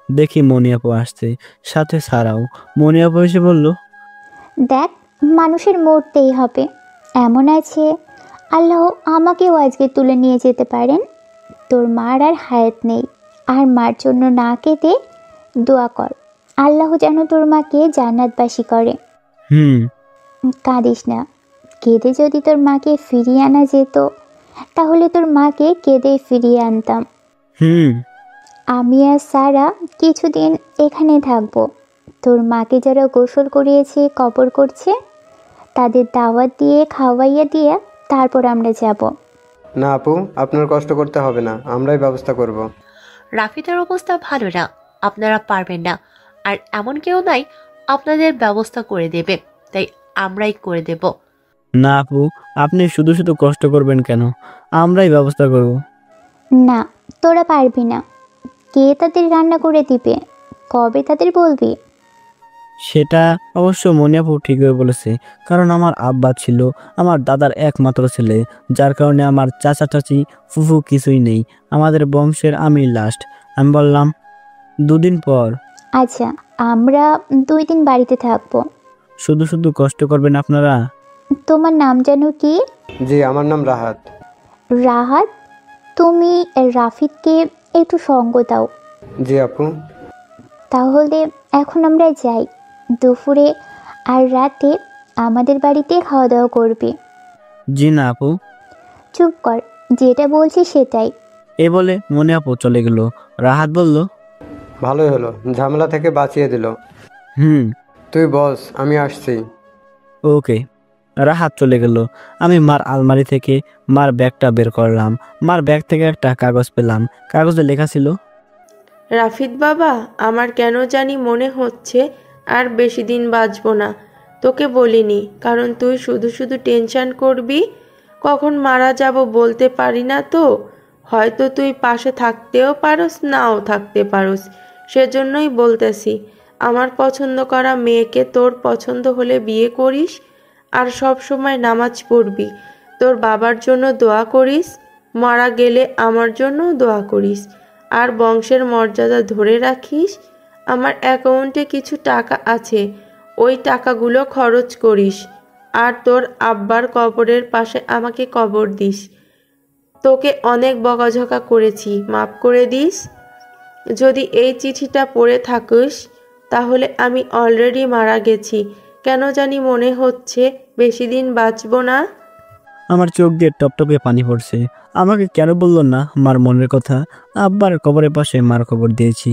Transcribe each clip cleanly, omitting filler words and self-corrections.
দেখি মনিয়াপু আসছে, সাথে সারাও। মনিয়াপু এসে বলল, দেখ, মানুষের মরতেই হবে, এমন আছে আল্লাহ আমাকেও আজকে তুলে নিয়ে যেতে পারেন। তোর মার আর হায়াত নেই, আর মার জন্য না কেঁদে দোয়া কর, আল্লাহ যেন তোর মাকে জান্নাতবাসী করে। হুম। কাঁদিস না, কেঁদে যদি তোর মাকে ফিরিয়ে আনা যেত তাহলে তোর মাকে কেঁদেই ফিরিয়ে আনতাম। হুম। আমি আর সারা কিছুদিন এখানে থাকবো। তোর মাকে যারা গোসল করিয়েছে, কবর করছে, তাদের দাওয়াত দিয়ে খাওয়াইয়া দিয়ে তারপর আমরা যাব। না আপু, আপনার কষ্ট করতে হবে না, আমরাই ব্যবস্থা করব। রাফিদের অবস্থা ভালো না, আপনারা পারবেন না, আর এমন কেউ নাই আপনাদের ব্যবস্থা করে দেবে, তাই আমরাই করে দেব। না আপু, আপনি শুধু শুধু কষ্ট করবেন কেন? আমরাই ব্যবস্থা করব। না, তোরা পারবি না। কে তাদের রান্না করে দিবে? কবে তাদের বলবি? সেটা অবশ্য মনিয়াপু ঠিকই বলেছে, কারণ আমার আব্বা ছিল আমার দাদার একমাত্র ছেলে, যার কারণে আমার চাচা চাচি ফুফু কিছুই নেই। আমাদের বংশের আমি লাস্ট। আমি বললাম, দুদিন পর। আচ্ছা, আমরা 2 দিন বাড়িতে থাকবো। শুধু শুধু কষ্ট করবেন আপনারা? তোমার নাম যেন কি? জি, আমার নাম রাহাত। রাহাত। তুমি রাফিদকে একটু সঙ্গ দাও। জি আপু। তাহলে এখন আমরা যাই। দুপুরে আর রাতে আমাদের বাড়িতে খাওয়া দাওয়া করবি। জি না আপু। চুপ কর, যেটা বলছি সেটাই। এ বলে মনিয়াপু চলে গেল। রাহাত বলল, ভালোই হলো, ঝামেলা থেকে বাঁচিয়ে দিল। হুম। তুই বস, আমি আসছি। ওকে। রাহাত চলে গেল। আমি মার আলমারি থেকে মার ব্যাগটা বের করলাম। মার ব্যাগ থেকে একটা কাগজ পেলাম। কাগজে লেখা ছিল, রাফিদ বাবা, আমার কেন জানি মনে হচ্ছে আর বেশি দিন বাঁচব না। তোকে বলিনি, কারণ তুই শুধু শুধু টেনশন করবি। কখন মারা যাব বলতে পারি না তো। হয়তো তুই পাশে থাকতেও পারোস, নাও থাকতে পারোস। সেজন্যই বলতেছি, আমার পছন্দ করা মেয়েকে তোর পছন্দ হলে বিয়ে করিস, আর সব সময় নামাজ পড়বি, তোর বাবার জন্য দোয়া করিস, মারা গেলে আমার জন্য দোয়া করিস, আর বংশের মর্যাদা ধরে রাখিস। আমার অ্যাকাউন্টে কিছু টাকা আছে, ওই টাকাগুলো খরচ করিস, আর তোর আব্বার কবরের পাশে আমাকে কবর দিস। তোকে অনেক বকাঝকা করেছি, মাফ করে দিস। যদি এই চিঠিটা পড়ে থাকিস তাহলে আমি অলরেডি মারা গেছি। কেন জানি মনে হচ্ছে বেশি দিন বাঁচব না। আমার চোখ দিয়ে টপটপে পানি পড়ছে। আমাকে কেন বললো না মার মনের কথা? আব্বার কবরের পাশে মার কবর দিয়েছি।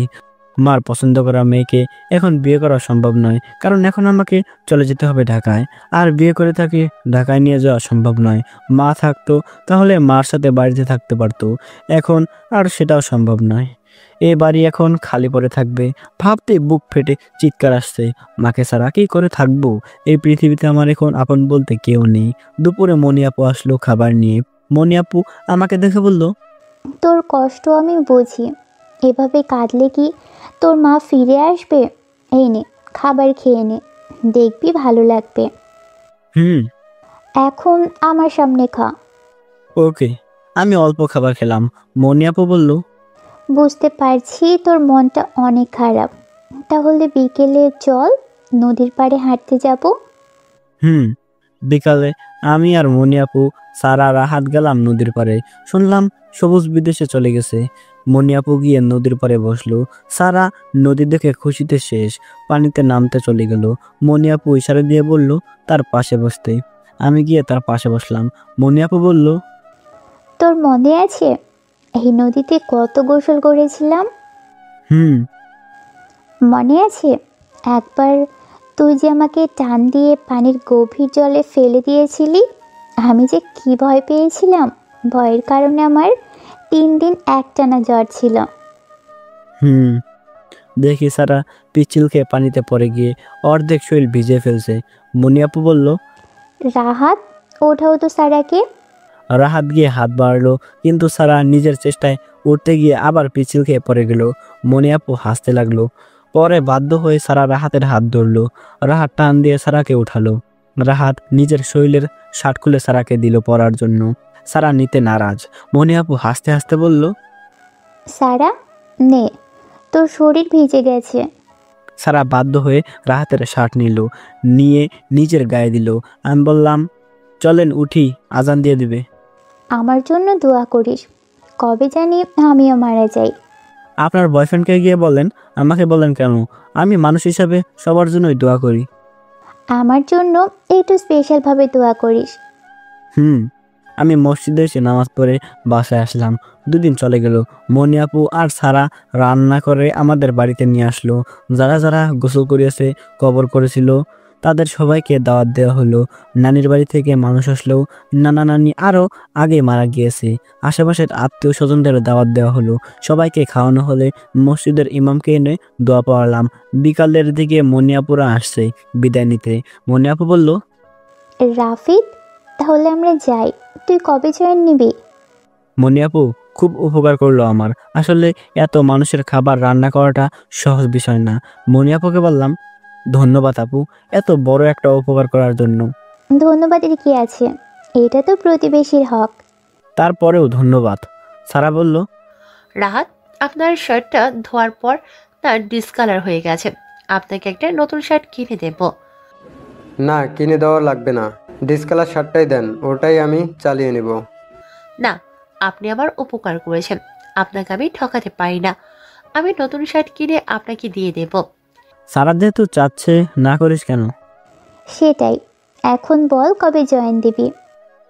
মার পছন্দ করা মেয়েকে এখন বিয়ে করা সম্ভব নয়, কারণ এখন আমাকে চলে যেতে হবে ঢাকায়। আর বিয়ে করে তাকে ঢাকায় নিয়ে যাওয়া সম্ভব নয়। মা থাকতো তাহলে মার সাথে বাড়িতে থাকতে পারতো, এখন আর সেটাও সম্ভব নয়। এ বাড়ি এখন খালি পড়ে থাকবে। ভাবতে বুক ফেটে চিৎকার আসছে। মাকে ছাড়া কি করে থাকবো? এই পৃথিবীতে আমার এখন আপন বলতে কেউ নেই। দুপুরে মনিয়াপু আসলো খাবার নিয়ে। মনিয়াপু আমাকে দেখে বলল, তোর কষ্ট আমি বুঝি, এভাবে কাঁদলে কি তোর মা ফিরে আসবে? এই নে, খাবার খেয়ে নে, দেখবি ভালো লাগবে। হুম। এখন আমার সামনে খা। ওকে। আমি অল্প খাবার খেলাম। মনিয়াপু বলল, বুঝতে পারছি তোর মনটা অনেক খারাপ। তাহলে বিকেলে চল, নদীর পাড়ে হাঁটতে যাব। হুম। বিকালে আমি আর মনিয়াপু, সারা, রাহাত গেলাম নদীর পাড়ে। শুনলাম সবুজ বিদেশে চলে গেছে। মনিয়াপু গিয়ে নদীর পাড়ে বসলো। সারা নদী দেখে খুশিতে শেষ, পানিতে নামতে চলে গেল। মনিয়াপু ইশারা দিয়ে বলল তার পাশে বসতে। আমি গিয়ে তার পাশে বসলাম। মনিয়াপু বলল, তোর মনে আছে এই নদীতে কত গোসল করেছিলাম? হুম। মনে আছে একবার তুই যে আমাকে টান দিয়ে পানির গভীর জলে ফেলে দিয়েছিলি? আমি যে কি ভয় পেয়েছিলাম! ভয়ের কারণে আমার 3 দিন একটানা জ্বর ছিল। হুম। দেখি সারা পিচ্ছিল খেয়ে পানিতে পড়ে গিয়ে অর্ধেক শরীর ভিজে ফেলছে। মনিয়াপু বলল, রাহাত, ওঠাও তো সারাকে। রাহাত গিয়ে হাত বাড়ালো, কিন্তু সারা নিজের চেষ্টায় উঠতে গিয়ে আবার পিছিল খেয়ে পড়ে গেল। মনিয়াপু হাসতে লাগলো। পরে বাধ্য হয়ে সারা রাহাতের হাত ধরলো। রাহাত টান দিয়ে সারাকে উঠালো। রাহাত নিজের শরীরের শার্ট খুলে সারাকে দিল পরার জন্য। সারা নিতে নারাজ। মনিয়াপু হাসতে হাসতে বলল, সারা, নে, তোর শরীর ভিজে গেছে। সারা বাধ্য হয়ে রাহাতের শার্ট নিল, নিয়ে নিজের গায়ে দিল। আমি বললাম, চলেন উঠি, আজান দিয়ে দিবে। আমার জন্য দোয়া করিস, কবে জানি আমিও মারা যাই। আপনার বয়ফ্রেন্ডকে গিয়ে বলেন, আমাকে বলেন কেন? আমি মানুষ হিসাবে সবার জন্যই দোয়া করি। আমার জন্য একটু স্পেশালভাবে দোয়া করিস। আমি মসজিদে এসে নামাজ পড়ে বাসায় আসলাম। দুদিন চলে গেল। মনি আপু আর সারা রান্না করে আমাদের বাড়িতে নিয়ে আসলো। যারা যারা গোসল করিয়েছে, কবর করেছিল, তাদের সবাইকে দাওয়াত দেওয়া হলো। নানির বাড়ি থেকে মানুষ আসলেও নানা নানি আরও আগে মারা গিয়েছে। আশেপাশের আত্মীয় স্বজনদের দাওয়াত দেওয়া হলো। সবাইকে খাওয়ানো হলে মসজিদের ইমামকে এনে দোয়া পড়ালাম। বিকালের দিকে মনি আপুরা আসছে বিদায় নিতে। মনি আপু বলল, রাফিদ, তাহলে আমরা যাই, তুই কবে জয়েন নিবি? মনি আপু খুব উপকার করলো আমার। আসলে এত মানুষের খাবার রান্না করাটা সহজ বিষয় না। মনি আপুকে বললাম, ধন্যবাদ আপু, এত বড় একটা উপকার করার জন্য। ধন্যবাদের কি আছে, এটা তো প্রতিবেশীর হক। তারপরেও ধন্যবাদ। সারা বলল, রাহাত, আপনার শার্টটা ধোয়ার পর তার ডিসকালার হয়ে গেছে, আপনাকে একটা নতুন শার্ট কিনে দেব। না, কিনে দেওয়া লাগবে না, ডিসকালার শার্টটাই দেন, ওটাই আমি চালিয়ে নেব। না, আপনি আমার উপকার করেছেন, আপনাকে আমি ঠকাতে পারি না। আমি নতুন শার্ট কিনে আপনাকে দিয়ে দেব। সারা যেহেতু চাচ্ছে, না করিস কেন? সেটাই, এখন বল কবে জয়েন দিবি?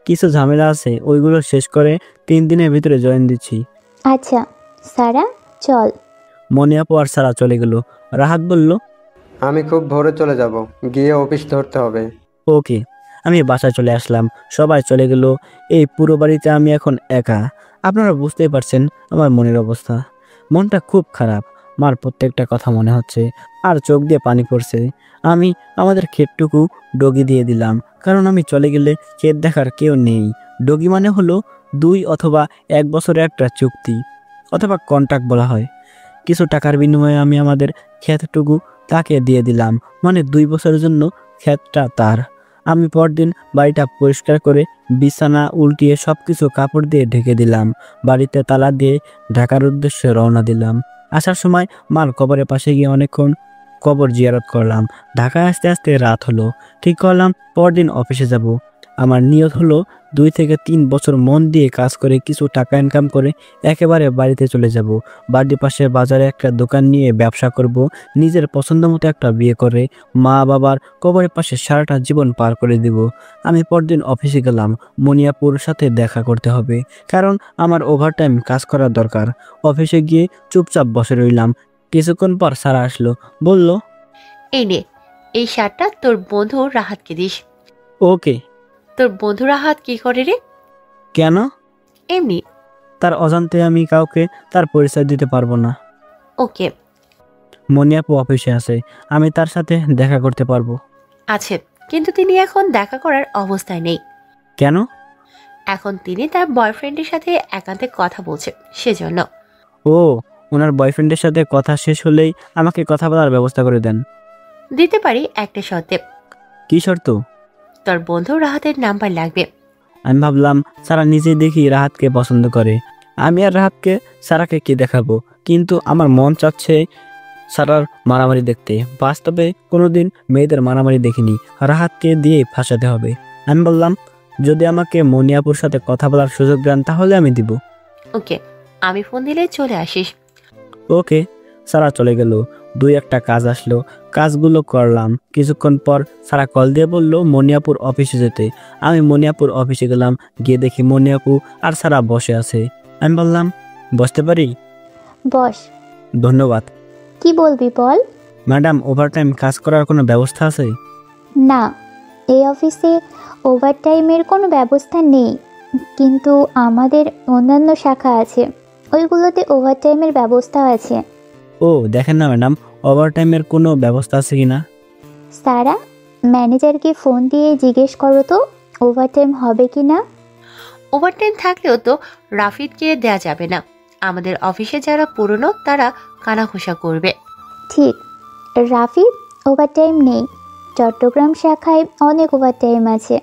কিছু ঝামেলা আছে, ওইগুলো শেষ করে 3 দিনের ভিতরে জয়েন দিচ্ছি। আচ্ছা সারা, চল। মনি আপু আর সারা চলে গেল। রাহাত বলল, আমি খুব ভোরে চলে যাব, গিয়ে অফিস ধরতে হবে। ওকে। আমি বাসায় চলে আসলাম। সবাই চলে গেল। এই পুরো বাড়িতে আমি এখন একা। আপনারা বুঝতেই পারছেন আমার মনের অবস্থা। মনটা খুব খারাপ। মার প্রত্যেকটা কথা মনে হচ্ছে আর চোখ দিয়ে পানি পড়ছে। আমি আমাদের ক্ষেতটুকু ডগি দিয়ে দিলাম, কারণ আমি চলে গেলে ক্ষেত দেখার কেউ নেই। ডগি মানে হলো 2 অথবা 1 বছরের একটা চুক্তি অথবা কন্ট্রাক্ট বলা হয়। কিছু টাকার বিনিময়ে আমি আমাদের ক্ষেতটুকু তাকে দিয়ে দিলাম, মানে 2 বছরের জন্য ক্ষেতটা তার। আমি পরদিন বাড়িটা পরিষ্কার করে বিছানা উল্টিয়ে সবকিছু কাপড় দিয়ে ঢেকে দিলাম। বাড়িতে তালা দিয়ে ঢাকার উদ্দেশ্যে রওনা দিলাম। আসার সময় মার কবরের পাশে গিয়ে অনেকক্ষণ কবর জিয়ারত করলাম। ঢাকায় আসতে আসতে রাত হলো। ঠিক করলাম পরদিন অফিসে যাব। আমার নিয়ত হলো 2 থেকে 3 বছর মন দিয়ে কাজ করে কিছু টাকা ইনকাম করে একেবারে বাড়িতে চলে যাব। বাড়ির পাশে বাজারে একটা দোকান নিয়ে ব্যবসা করব। নিজের পছন্দ মতো একটা বিয়ে করে মা বাবার কবরের পাশে সারাটা জীবন পার করে দিব। আমি পরদিন অফিসে গেলাম। মনিয়াপুর সাথে দেখা করতে হবে, কারণ আমার ওভারটাইম কাজ করার দরকার। অফিসে গিয়ে চুপচাপ বসে রইলাম। কিছুক্ষণ পর সারা আসলো, বলল, এই নে, এই শার্টটা তোর বন্ধু রাহাতকে দিস। ওকে। তোর বন্ধু রাহাত কি করে রে? কেন? এমনি। তার অজান্তে আমি কাউকে তার পরিচয় দিতে পারবো না। ওকে। মনিয়াপু অফিসে আছে, আমি তার সাথে দেখা করতে পারবো। আছে, কিন্তু তিনি এখন দেখা করার অবস্থায় নেই। কেন? এখন তিনি তার বয়ফ্রেন্ডের সাথে একান্তে কথা বলছে, সেজন্য। ও, ওনার বয়ফ্রেন্ডের সাথে কথা শেষ হলেই আমাকে কথা বলার ব্যবস্থা করে দেন। দিতে পারি একটা শর্তে। কি শর্ত? তোর বন্ধু রাহাতের নাম্বার লাগবে। আমি ভাবলাম সারা নিজেই দেখি রাহাতকে পছন্দ করে। আমি আর রাহাতকে সারাকে কি দেখাবো? কিন্তু আমার মন চাচ্ছে সারার মারামারি দেখতে। বাস্তবে কোনোদিন মেয়েদের মারামারি দেখিনি, রাহাতকে দিয়ে ফাঁসাতে হবে। আমি বললাম, যদি আমাকে মনিয়াপুর সাথে কথা বলার সুযোগ দেন তাহলে আমি দিব। ওকে, আমি ফোন দিলে চলে আসিস। ওকে। সারা চলে গেল। 2-1টা কাজ আসলো, কাজগুলো করলাম। কিছুক্ষণ পর সারা কল দিয়ে বলল মনিয়াপুর অফিসে যেতে। আমি মনিয়াপুর অফিসে গেলাম। গিয়ে দেখি মনিয়াপু আর সারা বসে আছে। আমি বললাম, বসতে পারি? বস। ধন্যবাদ। কি বলবি বল। ম্যাডাম, ওভারটাইম কাজ করার কোনো ব্যবস্থা আছে? না, এই অফিসে ওভারটাইমের কোনো ব্যবস্থা নেই, কিন্তু আমাদের অন্যান্য শাখা আছে, ওইগুলোতে ওভারটাইমের ব্যবস্থা আছে। ও, দেখেন না ম্যাডাম, ওভারটাইমের কোনো ব্যবস্থা আছে কি না। সারা, ম্যানেজারকে ফোন দিয়ে জিজ্ঞেস করো তো ওভারটাইম হবে কি না। ওভারটাইম থাকলেও তো রাফিদকে দেয়া যাবে না। আমাদের অফিসে যারা পুরনো তারা কানাঘুষা করবে। ঠিক, রাফিদ, ওভারটাইম নেই। চট্টগ্রাম শাখায় অনেক ওভারটাইম আছে,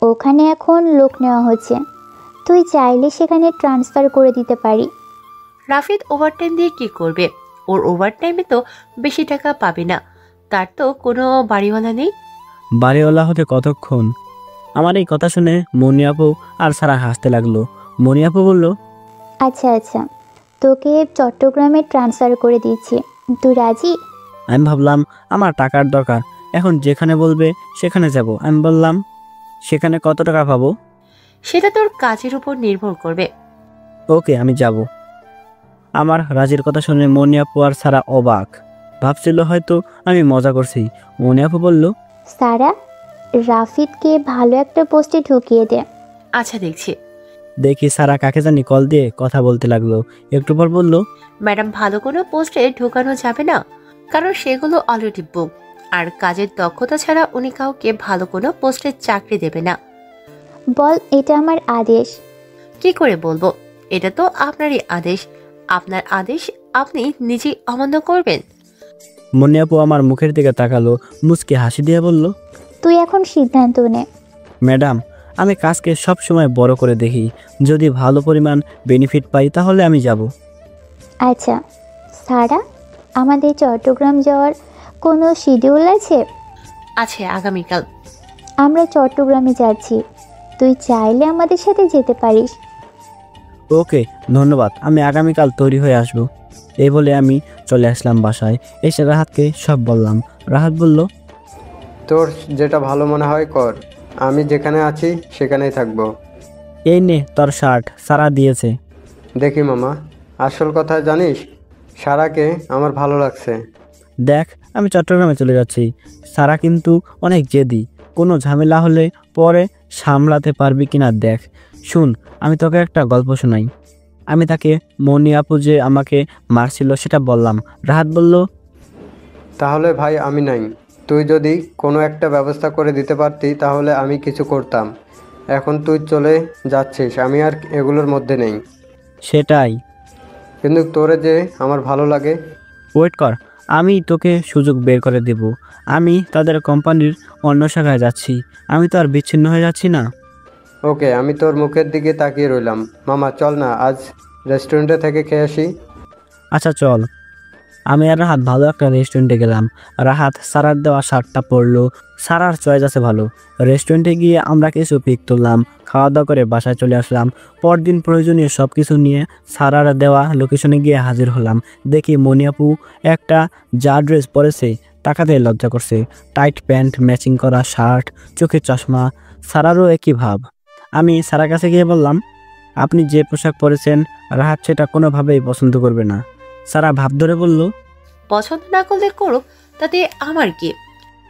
ওখানে এখন লোক নেওয়া হচ্ছে, তুই চাইলে সেখানে ট্রান্সফার করে দিতে পারি। রাফিদ ওভারটাইম দিয়ে কি করবে? ওর ওভারটাইমে তো বেশি টাকা পাবে না। তার তো কোনো বাড়িওয়ালা নেই। বাড়িওয়ালা হতে কতক্ষণ? আমার এই কথা শুনে মনি আপু আর সারা হাসতে লাগলো। মনি আপু বলল, আচ্ছা আচ্ছা, তোকে চট্টগ্রামে ট্রান্সফার করে দিচ্ছি, তুই রাজি? আমি ভাবলাম আমার টাকার দরকার, এখন যেখানে বলবে সেখানে যাব। আমি বললাম, সেখানে কত টাকা পাবো? সেটা তোর কাজের উপর নির্ভর করবে। ওকে, আমি যাব। আমার রাজির কথা শুনে মনি আপু আর সারা অবাক, ভাবছিল হয়তো আমি মজা করছি। মনি আপু বলল, সারা, রাফিদকে ভালো একটা পোস্টে ঢুকিয়ে দে। আচ্ছা দেখছি। দেখি সারা কাকে জানি কল দিয়ে কথা বলতে লাগলো। একটু পর বলল, ম্যাডাম, ভালো কোনো পোস্টে ঢোকানো যাবে না, কারণ সেগুলো অলরেডি বুক। আর কাজের দক্ষতা ছাড়া উনি কাউকে ভালো কোনো পোস্টে চাকরি দেবে না। বল, এটা আমার আদেশ। কি করে বলবো? এটা তো আপনারই আদেশ। আপনার আদেশ আপনি নিজেই অমান্য করবেন? মনি আপু আমার মুখের দিকে তাকালো, মুচকি হাসি দিয়ে বলল, তুই এখন সিদ্ধান্ত নে। ম্যাডাম, আমি কাজকে সব সময় বড় করে দেখি, যদি ভালো পরিমাণ বেনিফিট পাই তাহলে আমি যাব। আচ্ছা সারা, আমাদের চট্টগ্রাম যাওয়ার কোনো শিডিউল আছে? আছে, আগামীকাল। আমরা চট্টগ্রামে যাচ্ছি, তুই চাইলে আমাদের সাথে যেতে পারিস। ওকে, ধন্যবাদ, আমি আগামীকাল তৈরি হয়ে আসব। এই বলে আমি চলে আসলাম বাসায়। এসে রাহাতকে সব বললাম। রাহাত বলল, তোর যেটা ভালো মনে হয় কর, আমি যেখানে আছি সেখানেই থাকবো। এই নে তোর শার্ট, সারা দিয়েছে। দেখি মামা, আসল কথা জানিস, সারাকে আমার ভালো লাগছে। দেখ, আমি চট্টগ্রামে চলে যাচ্ছি। সারা কিন্তু অনেক জেদি, কোনো ঝামেলা হলে পরে সামলাতে পারবি কিনা দেখ। শুন, আমি তোকে একটা গল্প শোনাই। আমি তাকে মনি আপু যে আমাকে মারছিল সেটা বললাম। রাহাত বলল, তাহলে ভাই আমি নাই, তুই যদি কোনো একটা ব্যবস্থা করে দিতে পারতি তাহলে আমি কিছু করতাম। এখন তুই চলে যাচ্ছিস, আমি আর এগুলোর মধ্যে নেই। সেটাই। কিন্তু তোরে যে আমার ভালো লাগে। ওয়েট কর, আমি তোকে সুযোগ বের করে দেব। আমি তাদের কোম্পানির অন্য শাখায় যাচ্ছি, আমি তো আর বিচ্ছিন্ন হয়ে যাচ্ছি না। ওকে, আমি তোর মুখের দিকে তাকিয়ে রইলাম। মামা চল না আজ রেস্টুরেন্টে থেকে খেয়ে আসি। আচ্ছা চল। আমি আর রাহাত ভালো একটা রেস্টুরেন্টে গেলাম। রাহাত সারার দেওয়া শার্টটা পরলো, সারার চয়েস আছে ভালো। রেস্টুরেন্টে গিয়ে আমরা কিছু পিক তুললাম, খাওয়া দাওয়া করে বাসায় চলে আসলাম। পরদিন প্রয়োজনীয় সব কিছু নিয়ে সারার দেওয়া লোকেশনে গিয়ে হাজির হলাম। দেখি মনি আপু একটা যা ড্রেস পরেছে তাকাতে লজ্জা করছে। টাইট প্যান্ট, ম্যাচিং করা শার্ট, চোখে চশমা। সারারও একই ভাব। আমি সারার কাছে গিয়ে বললাম, আপনি যে পোশাক পরেছেন রাহাত সেটা কোনোভাবেই পছন্দ করবে না। সারা ভাব ধরে বলল, পছন্দ না করলে করুক, তাতে আমার কি?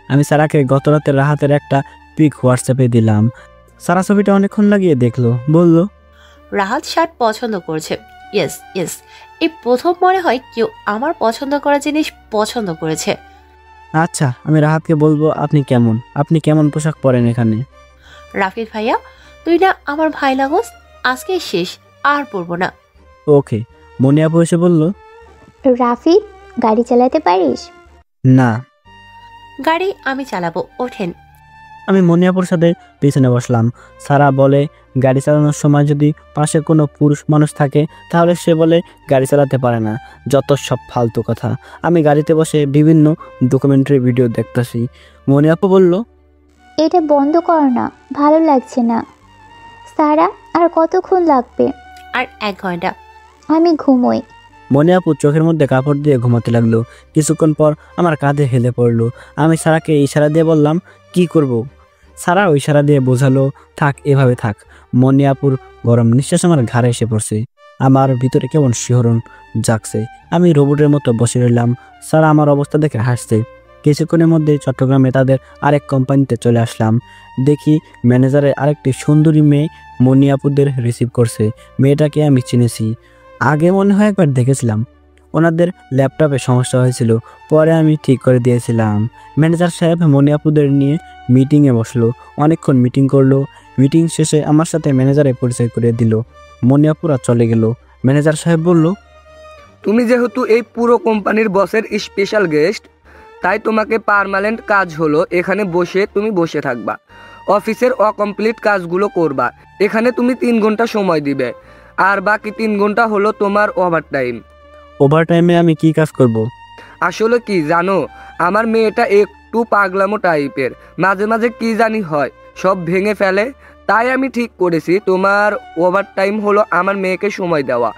আমি সারাকে গত রাতে রাহাতের একটা পিক হোয়াটসঅ্যাপে দিলাম। সারা ছবিটা অনেকক্ষণ লাগিয়ে দেখলো, বলল, রাহাত শার্ট পছন্দ করছে। ইয়েস ইয়েস, এই প্রথম মনে হয় কেউ আমার পছন্দ করা জিনিস পছন্দ করেছে। আচ্ছা, আমি রাহাতকে বলবো আপনি কেমন পোশাক পরেন এখানে। রাফিদ ভাইয়া, তুই না আমার ভাই লাগোস, আজকে শেষ, আর পড়বো না। ওকে। মনি আপু এসে বলল, রাফিদ, গাড়ি চালাতে পারিস? না। গাড়ি আমি চালাবো, ওঠেন। আমি মনি আপুর সাথে পিছনে বসলাম। সারা বলে, গাড়ি চালানোর সময় যদি পাশে কোনো পুরুষ মানুষ থাকে তাহলে সে বলে গাড়ি চালাতে পারে না। যত সব ফালতু কথা। আমি গাড়িতে বসে বিভিন্ন ডকুমেন্টারি ভিডিও দেখতেছি। মনি আপু বলল, এটা বন্ধ কর না, ভালো লাগছে না। সারা, আর কতক্ষণ লাগবে? আর 1 ঘন্টা। আমি ঘুমোই। মনি আপু চোখের মধ্যে কাপড় দিয়ে ঘুমাতে লাগলো। কিছুক্ষণ পর আমার কাঁধে হেলে পড়লো। আমি সারাকে ইশারা দিয়ে বললাম, কি করব? সারা ওই ইশারা দিয়ে বোঝালো, থাক, এভাবে থাক। মনি আপুর গরম নিঃশ্বাস আমার ঘাড়ে এসে পড়ছে। আমার ভিতরে কেমন শিহরণ জাগছে। আমি রোবটের মতো বসে রইলাম। সারা আমার অবস্থা দেখে হাসছে। কিছুক্ষণের মধ্যে চট্টগ্রামে তাদের আরেক কোম্পানিতে চলে আসলাম। দেখি ম্যানেজারের আরেকটি সুন্দরী মেয়ে মনি আপুদের রিসিভ করছে। মেয়েটাকে আমি চিনেছি, আগে মনে হয় একবার দেখেছিলাম। ওনাদের ল্যাপটপে সমস্যা হয়েছিল, পরে আমি ঠিক করে দিয়েছিলাম। ম্যানেজার সাহেব মনি আপুদের নিয়ে মিটিংয়ে বসলো। অনেকক্ষণ মিটিং করলো। মিটিং শেষে আমার সাথে ম্যানেজারে পরিচয় করে দিল। মনি আপুরা চলে গেল। ম্যানেজার সাহেব বলল, তুমি যেহেতু এই পুরো কোম্পানির বসের স্পেশাল গেস্ট, তাই তোমাকে পার্মানেন্ট কাজ হলো এখানে তুমি বসে থাকবা, অফিসের অকমপ্লিট কাজগুলো করবা। এখানে তুমি 3 ঘন্টা সময় দিবে, আর বাকি 3 ঘন্টা হলো তোমার ওভারটাইম। ওভারটাইমে আমি কি কাজ করব? আসলে কি জানো, আমার মেয়েটা একটু পাগলামো টাইপের, মাঝে মাঝে কি জানি হয়, সব ভেঙে ফেলে। তাই আমি ঠিক করেছি তোমার ওভারটাইম হলো আমার মেয়েকে সময় দেওয়া।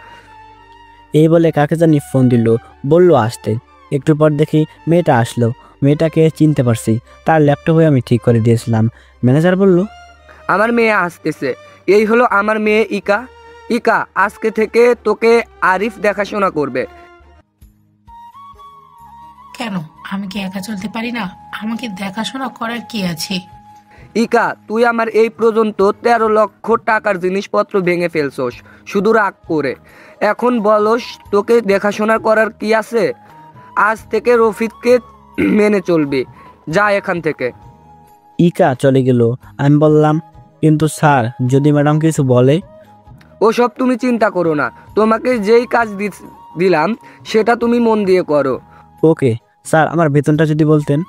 এই বলে কাকে জানি ফোন দিল, বলল আসতে। একটু পর দেখি মেয়েটা আসলো। মেয়েটাকে চিনতে পারছি, তার ল্যাপটপে আমি ঠিক করে দিয়েছিলাম। ম্যানেজার বলল, আমার মেয়ে আসতেছে, এই হলো আমার মেয়ে ইকা। ইকা, আজকে থেকে তোকে আরিফ দেখাশোনা করবে। কেন, আমি কি একা চলতে পারি না? আমাকে দেখাশোনা করার কি আছে? ইকা, তুই আমার এই পর্যন্ত 13 লক্ষ টাকার জিনিসপত্র ভেঙে ফেলছস শুধু রাগ করে। এখন বলস তোকে দেখাশোনা করার কি আছে? আজ থেকে রফিককে মেনে চলবি, যা এখান থেকে। ইকা চলে গেল। আমি বললাম, কিন্তু স্যার, যদি ম্যাডাম কিছু বলে? ওসব তুমি চিন্তা করো না, তোমাকে যেই কাজ দিলাম সেটা তুমি মন দিয়ে করো। ওকে স্যার, আমার বেতনটা যদি বলতেন।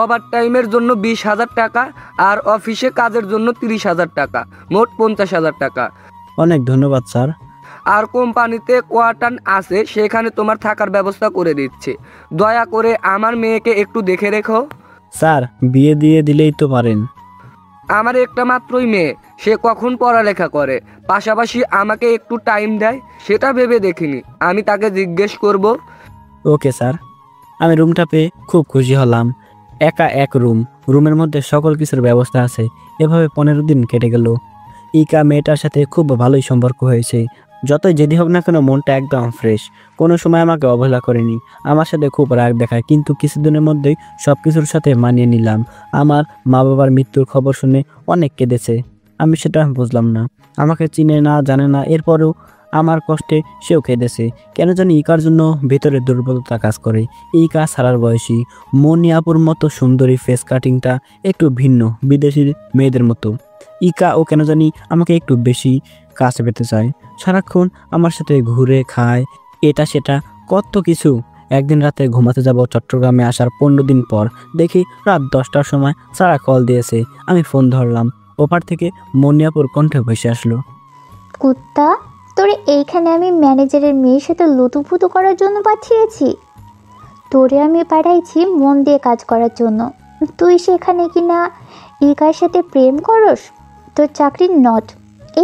ওভারটাইমের জন্য 20,000 টাকা আর অফিসে কাজের জন্য 30,000 টাকা, মোট 50,000 টাকা। অনেক ধন্যবাদ স্যার। আর কোম্পানিতে কোয়ার্টার আছে, সেখানে তোমার থাকার ব্যবস্থা করে দিচ্ছি। দয়া করে আমার মেয়েকে একটু দেখে রেখো। স্যার, বিয়ে দিয়ে দিলেই তো পারেন। আমার একটা মাত্রই মেয়ে, সে কখন পড়ালেখা করে, পাশাপাশি আমাকে একটু টাইম দেয়, সেটা ভেবে দেখিনি। আমি তাকে জিজ্ঞেস করব। Okay sir. আমি রুমটা পেয়ে খুব খুশি হলাম। একা এক রুমের মধ্যে সকল কিছুর ব্যবস্থা আছে। এভাবে 15 দিন কেটে গেল। ইকা মেয়েটার সাথে খুব ভালোই সম্পর্ক হয়েছে। যতই যেদি হোক না কেন, মনটা একদম ফ্রেশ। কোনো সময় আমাকে অবহেলা করেনি, আমার সাথে খুব রাগ দেখায়, কিন্তু কিছুদিনের মধ্যেই সব কিছুর সাথে মানিয়ে নিলাম। আমার মা বাবার মৃত্যুর খবর শুনে অনেক কেঁদেছে। আমি সেটা বুঝলাম না, আমাকে চিনে না, জানে না, এরপরেও আমার কষ্টে সেও কেঁদেছে। কেন জানি ইকার জন্য ভেতরে দুর্বলতা কাজ করে। ইকা সারার বয়সী, মনিয়াপুর মতো সুন্দরী, ফেস কাটিংটা একটু ভিন্ন, বিদেশি মেয়েদের মতো। ইকা ও কেন জানি আমাকে একটু বেশি কাছে পেতে চায়। সারাক্ষণ আমার সাথে ঘুরে খায়, এটা সেটা কত কিছু। একদিন রাতে ঘুমাতে যাব চট্টগ্রামে আসার 15 দিন পর দেখি রাত 10টার সময় সারা কল দিয়েছে। আমি ফোন ধরলাম। ওপার থেকে মনিয়াপুর কণ্ঠে ভেসে আসলো, কুত্তা, তোরে এইখানে আমি ম্যানেজারের মেয়ের সাথে লুতুপুতু করার জন্য পাঠিয়েছি? তোরে আমি পাঠাইছি মন দিয়ে কাজ করার জন্য। তুই সেখানে কিনা ইকার সাথে প্রেম করস? তোর চাকরির নট।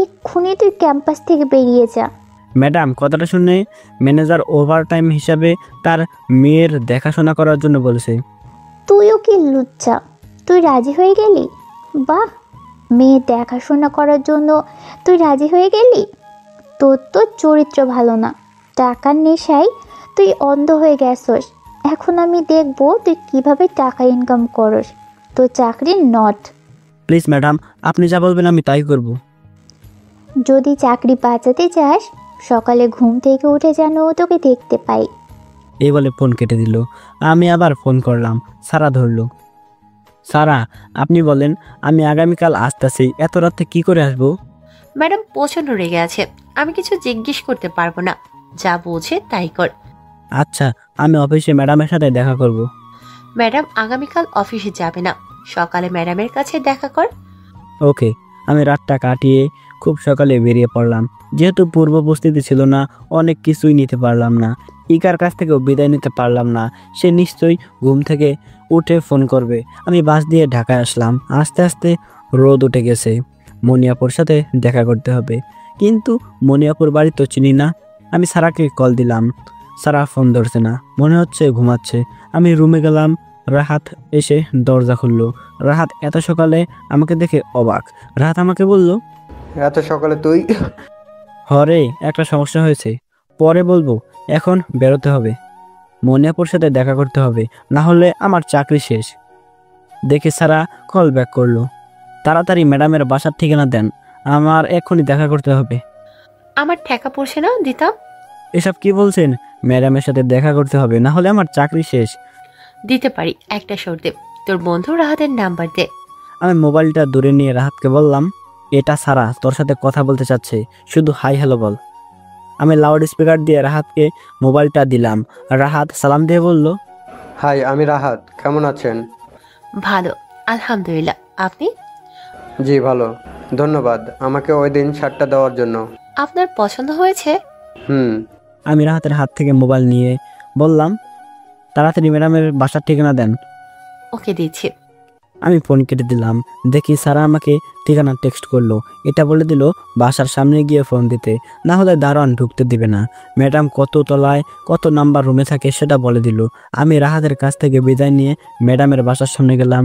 এক্ষুনি তুই ক্যাম্পাস থেকে বেরিয়ে যা। ম্যাডাম কথাটা শুনে ম্যানেজার ওভারটাইম হিসাবে তার মেয়ের দেখাশোনা করার জন্য বলেছে। তুইও কি লুচ্চা, তুই রাজি হয়ে গেলি? বাহ, মেয়ে দেখাশোনা করার জন্য তুই রাজি হয়ে গেলি? তোর তো চরিত্র ভালো না, টাকার নেশায় তুই অন্ধ হয়ে গেছস। এখন আমি দেখবো তুই কিভাবে টাকা ইনকাম করস। তোর চাকরির নট। প্লিজ ম্যাডাম, আপনি যা বলবেন আমি তাই করব। যদি চাকরি বাঁচাতে চাস, সকালে ঘুম থেকে উঠে যেন তোকে দেখতে পাই। এই বলে ফোন কেটে দিল। আমি আবার ফোন করলাম, সারা ধরলো। সারা, আপনি বলেন, আমি আগামীকাল আসতেছি, এত রাতে কি করে আসবো? ম্যাডাম প্রচন্ড রেগে আছে, আমি কিছু জিজ্ঞেস করতে পারবো না, যা বোঝে তাই কর। আচ্ছা, আমি অফিসে ম্যাডামের সাথে দেখা করব। ম্যাডাম আগামীকাল অফিসে যাবে না, সকালে ম্যাডামের কাছে দেখা কর। ওকে। আমি রাতটা কাটিয়ে খুব সকালে বেরিয়ে পড়লাম। যেহেতু পূর্ব প্রস্তুতি ছিল না, অনেক কিছুই নিতে পারলাম না। ইকার কাছ থেকেও বিদায় নিতে পারলাম না। সে নিশ্চয়ই ঘুম থেকে উঠে ফোন করবে। আমি বাস দিয়ে ঢাকায় আসলাম। আস্তে আস্তে রোদ উঠে গেছে। মনিয়াপুর সাথে দেখা করতে হবে, কিন্তু মনিয়াপুর বাড়ি তো চিনি না। আমি সারাকে কল দিলাম, সারা ফোন ধরছে না, মনে হচ্ছে ঘুমাচ্ছে। আমি রুমে গেলাম। রাহাত এসে দরজা খুললো। রাহাত এত সকালে আমাকে দেখে অবাক। রাহাত আমাকে বলল, এত সকালে তুই? হরে, একটা সমস্যা হয়েছে, পরে বলবো, এখন বেরোতে হবে। মনিয়াপুর সাথে দেখা করতে হবে, না হলে আমার চাকরি শেষ। দেখে সারা কল ব্যাক করলো, তাড়াতাড়ি ম্যাডামের বাসার ঠিকানা দেন, আমার এক্ষুনি দেখা করতে হবে। আমার ঠেকা পড়ছে না দিতাম? এসব কি বলছেন? ম্যাডামের সাথে দেখা করতে হবে, না হলে আমার চাকরি শেষ। দিতে পারি, একটা শর্তে, তোর বন্ধু রাহাতের নাম্বার দে। আমি মোবাইলটা দূরে নিয়ে রাহাতকে বললাম, এটা সারা তোর সাথে কথা বলতে চাচ্ছে, শুধু হাই হ্যালো বল। আমি লাউড স্পিকার দিয়ে রাহাতকে মোবাইলটা দিলাম। রাহাত সালাম দিয়ে বলল, হাই, আমি রাহাত, কেমন আছেন? ভালো, আলহামদুলিল্লাহ। আপনি? জি ভালো, ধন্যবাদ আমাকে ওই দিন ছাড়টা দেওয়ার জন্য। আপনার পছন্দ হয়েছে? হুম। আমি রাহাতের হাত থেকে মোবাইল নিয়ে বললাম, তাড়াতাড়ি ম্যাডামের বাসার ঠিকানা দেন। ওকে দিচ্ছি। আমি ফোন কেটে দিলাম। দেখি সারা আমাকে ঠিকানা টেক্সট করলো। এটা বলে দিল বাসার সামনে গিয়ে ফোন দিতে, না হলে দারোয়ান ঢুকতে দিবে না। ম্যাডাম কত তলায় কত নাম্বার রুমে থাকে সেটা বলে দিল। আমি রাহাতের কাছ থেকে বিদায় নিয়ে ম্যাডামের বাসার সামনে গেলাম।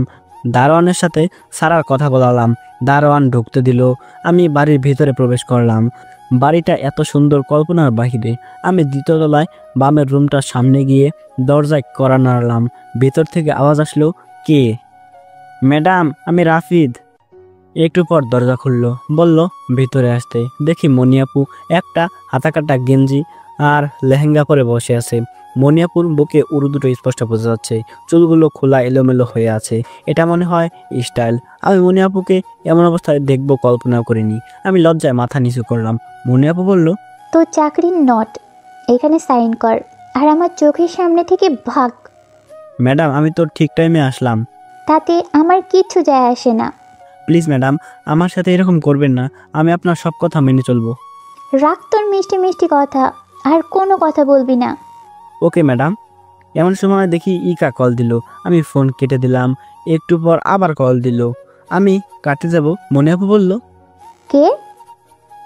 দারোয়ানের সাথে সারার কথা বলালাম। দারোয়ান ঢুকতে দিল। আমি বাড়ির ভিতরে প্রবেশ করলাম। বাড়িটা এত সুন্দর, কল্পনার বাহিরে। আমি দ্বিতীয় তলায় বামের রুমটার সামনে গিয়ে দরজায় কড়া নাড়লাম। ভিতর থেকে আওয়াজ আসলো, কে? ম্যাডাম, আমি রাফিদ। একটু পর দরজা খুললো, বলল ভিতরে আসতে। দেখি মনিয়াপু একটা হাতাকাটা গেঞ্জি আর লেহেঙ্গা পরে বসে আছে। মনিয়াপুর বুকে উরু দুটো স্পষ্ট বোঝা যাচ্ছে। চুলগুলো খোলা এলোমেলো হয়ে আছে। এটা মনে হয় স্টাইল। আমি মনিয়াপুকে এমন অবস্থায় দেখবো কল্পনা করিনি। আমি লজ্জায় মাথা নিচু করলাম। মনিয়াপু বলল, তোর চাকরির নট, এখানে সাইন কর আর আমার চোখের সামনে থেকে ভাগ। ম্যাডাম, আমি তো ঠিক টাইমে আসলাম। তাতে আমার কিচ্ছু যায় আসে না। প্লিজ ম্যাডাম, আমার সাথে এরকম করবেন না। আমি আপনার সব কথা মেনে চলবো। রাখ তোর মিষ্টি মিষ্টি কথা, আর কোনো কথা বলবি না। Okay madam. এমন সময় দেখি ইকা কল দিল। আমি ফোন কেটে দিলাম। একটু পর আবার কল দিল। আমি কাটতে যাব, মনিয়াপু বলল, কে?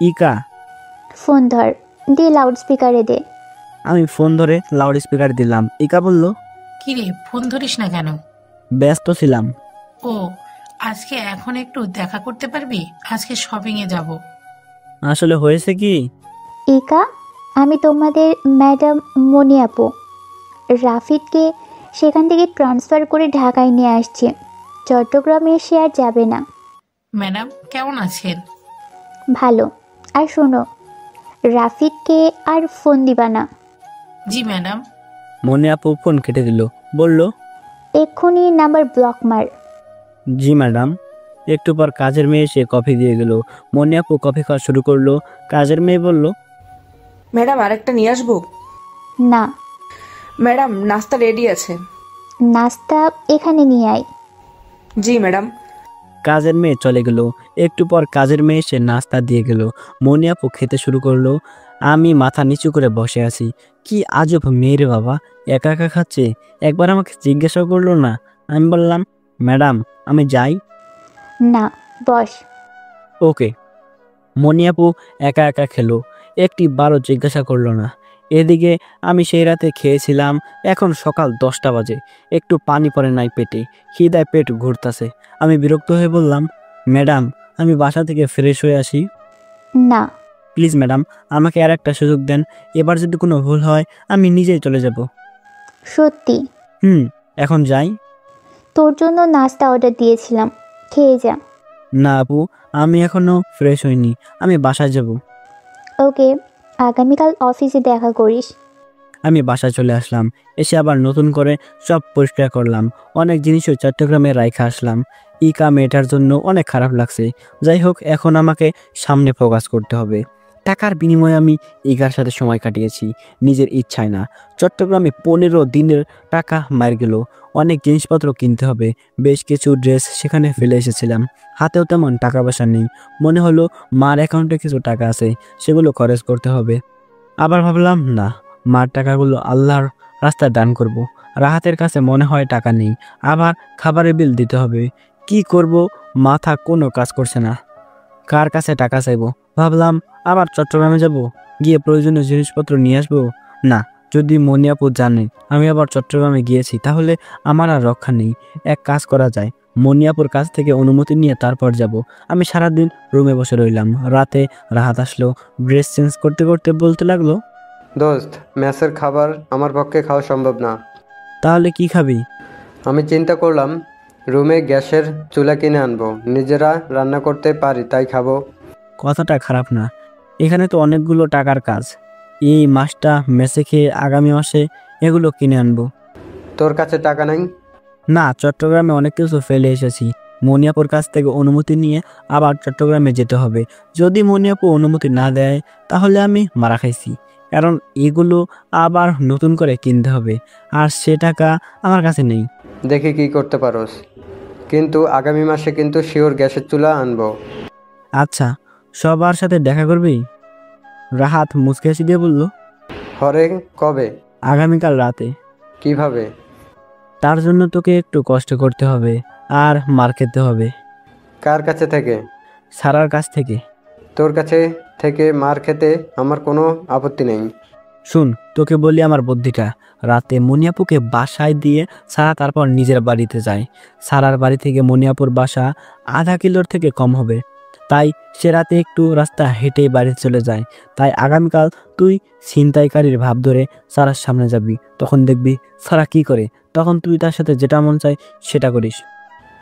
ইকা। ফোন ধর, দে লাউড স্পিকারে দে। আমি ফোন ধরে লাউড স্পিকার দিলাম। ইকা বলল, কিরে, ফোন ধরিস না কেন? ব্যস্ত ছিলাম। ও, আজকে এখন একটু দেখা করতে পারবি? আজকে শপিংয়ে যাব। আসলে হয়েছে কি, ইকা, আমি তোমাদের ম্যাডাম মনিয়াপু। রাফিদকে সেখান থেকে ট্রান্সফার করে ঢাকায় নিয়ে আসছি। চট্টগ্রামে এসে আর যাবে না। ম্যাডাম, কেমন আছেন? ভালো। আর শোনো, রাফিদকে আর ফোন দিবা না। জি ম্যাডাম। মনিয়াপু ফোন কেটে দিল, বলল, এক্ষুনি নাম্বার ব্লক মার। জি ম্যাডাম। একটু পর কাজের মেয়ে এসে কফি দিয়ে গেল। মনিয়াপু কফি খাওয়া শুরু করলো। কাজের মেয়ে বলল, ম্যাডাম আরেকটা নিয়ে আসবো? না, ম্যাডাম নাস্তা রেডি আছে। নাস্তা এখানে নিয়ে আয়। জি ম্যাডাম। কাজের মেয়ে চলে গেল। একটু পর কাজের মেয়ে এসে নাস্তা দিয়ে গেল। মনিয়াপু খেতে শুরু করলো। আমি মাথা নিচু করে বসে আছি। কি আজব মেয়েরে বাবা, একা একা খাচ্ছে। একবার আমাকে জিজ্ঞাসা করলো না। আমি বললাম, ম্যাডাম আমি যাই। না, বস। ওকে। মনিয়াপু একা একা খেলো, একটি বারও জিজ্ঞাসা করলো না। এদিকে আমি সেই রাতে খেয়েছিলাম। এখন সকাল 10টা বাজে। একটু পানি পড়ে নাই পেটে, খিদায় পেট ঘুরতাছে। আমি বিরক্ত হয়ে বললাম, ম্যাডাম আমি বাসা থেকে ফ্রেশ হয়ে আসি। না। প্লিজ ম্যাডাম, আমাকে আর একটা সুযোগ দেন। এবার যদি কোনো ভুল হয় আমি নিজেই চলে যাব। সত্যি? এখন যাই? তোর জন্য নাস্তা অর্ডার দিয়েছিলাম, খেয়ে যা। না আপু, আমি এখনো ফ্রেশ হইনি। আমি বাসায় যাব। ওকে, আগামীকাল অফিসে দেখা করিস। আমি বাসায় চলে আসলাম। এসে আবার নতুন করে সব পরিষ্কার করলাম। অনেক জিনিসও চট্টগ্রামে রাইখা আসলাম। ইকা মেয়েটার জন্য অনেক খারাপ লাগছে। যাই হোক, এখন আমাকে সামনে ফোকাস করতে হবে। টাকার বিনিময়ে আমি ইকার সাথে সময় কাটিয়েছি, নিজের ইচ্ছায় না। চট্টগ্রামে 15 দিনের টাকা মার গেল। অনেক জিনিসপত্র কিনতে হবে। বেশ কিছু ড্রেস সেখানে ফেলে এসেছিলাম। হাতেও তেমন টাকা পয়সা নেই। মনে হলো মার অ্যাকাউন্টে কিছু টাকা আছে, সেগুলো খরচ করতে হবে। আবার ভাবলাম, না, মার টাকাগুলো আল্লাহর রাস্তায় দান করব। রাহাতের কাছে মনে হয় টাকা নেই। আবার খাবারের বিল দিতে হবে। কি করব, মাথা কোনো কাজ করছে না। কার কাছে টাকা চাইবো? ভাবলাম আবার চট্টগ্রামে যাব, গিয়ে প্রয়োজনীয় জিনিসপত্র নিয়ে আসবো। না, যদি মনিয়াপু জানে আমি আবার চট্টগ্রামে গিয়েছি তাহলে আমার আর রক্ষা নেই। এক কাজ করা যায়, মনিয়াপুর কাছ থেকে অনুমতি নিয়ে তারপর যাব। আমি সারাদিন রুমে বসে রইলাম। রাতে রাহাত আসলো। ড্রেস চেঞ্জ করতে করতে বলতে লাগলো, দোস্ত, মেসের খাবার আমার পক্ষে খাওয়া সম্ভব না। তাহলে কি খাবি? আমি চিন্তা করলাম রুমে গ্যাসের চুলা কিনে আনবো, নিজেরা রান্না করতে পারি তাই খাবো। কথাটা খারাপ না, এখানে তো অনেকগুলো টাকার কাজ। এই মাসটা মেসে খেয়ে আগামী মাসে এগুলো কিনে আনবো। তোর কাছে টাকা নাই? না, চট্টগ্রামে অনেক কিছু ফেলে এসেছি। মনিয়াপুর কাছ থেকে অনুমতি নিয়ে আবার চট্টগ্রামে যেতে হবে। যদি মনিয়াপু অনুমতি না দেয় তাহলে আমি মারা খাইছি, কারণ এগুলো আবার নতুন করে কিনতে হবে, আর সে টাকা আমার কাছে নেই। দেখি কি করতে পারোস, কিন্তু আগামী মাসে কিন্তু শিওর গ্যাসের চুলা আনবো। আচ্ছা, সবার সাথে দেখা করবি? রাহাত মুচকি হাসি দিয়ে বলল, হরে কবে? আগামীকাল রাতে। কিভাবে? তার জন্য তোকে একটু কষ্ট করতে হবে আর মার খেতে হবে। কার কাছে থেকে? সারার কাছ থেকে। তোর কাছে থেকে মার খেতে আমার কোনো আপত্তি নেই। শুন, তোকে বলি আমার বুদ্ধিটা। রাতে মনিয়াপুকে বাসায় দিয়ে সারা তারপর নিজের বাড়িতে যায়। সারার বাড়ি থেকে মনিয়াপুর বাসা আধা কিলোর থেকে কম হবে, তাই সে রাতে একটু রাস্তা হেঁটেই বাড়ি চলে যায়। তাই আগামীকাল তুই ছিনতাইকারীর ভাব ধরে সারার সামনে যাবি, তখন দেখবি সারা কি করে, তখন তুই তার সাথে যেটা মন চায় সেটা করিস।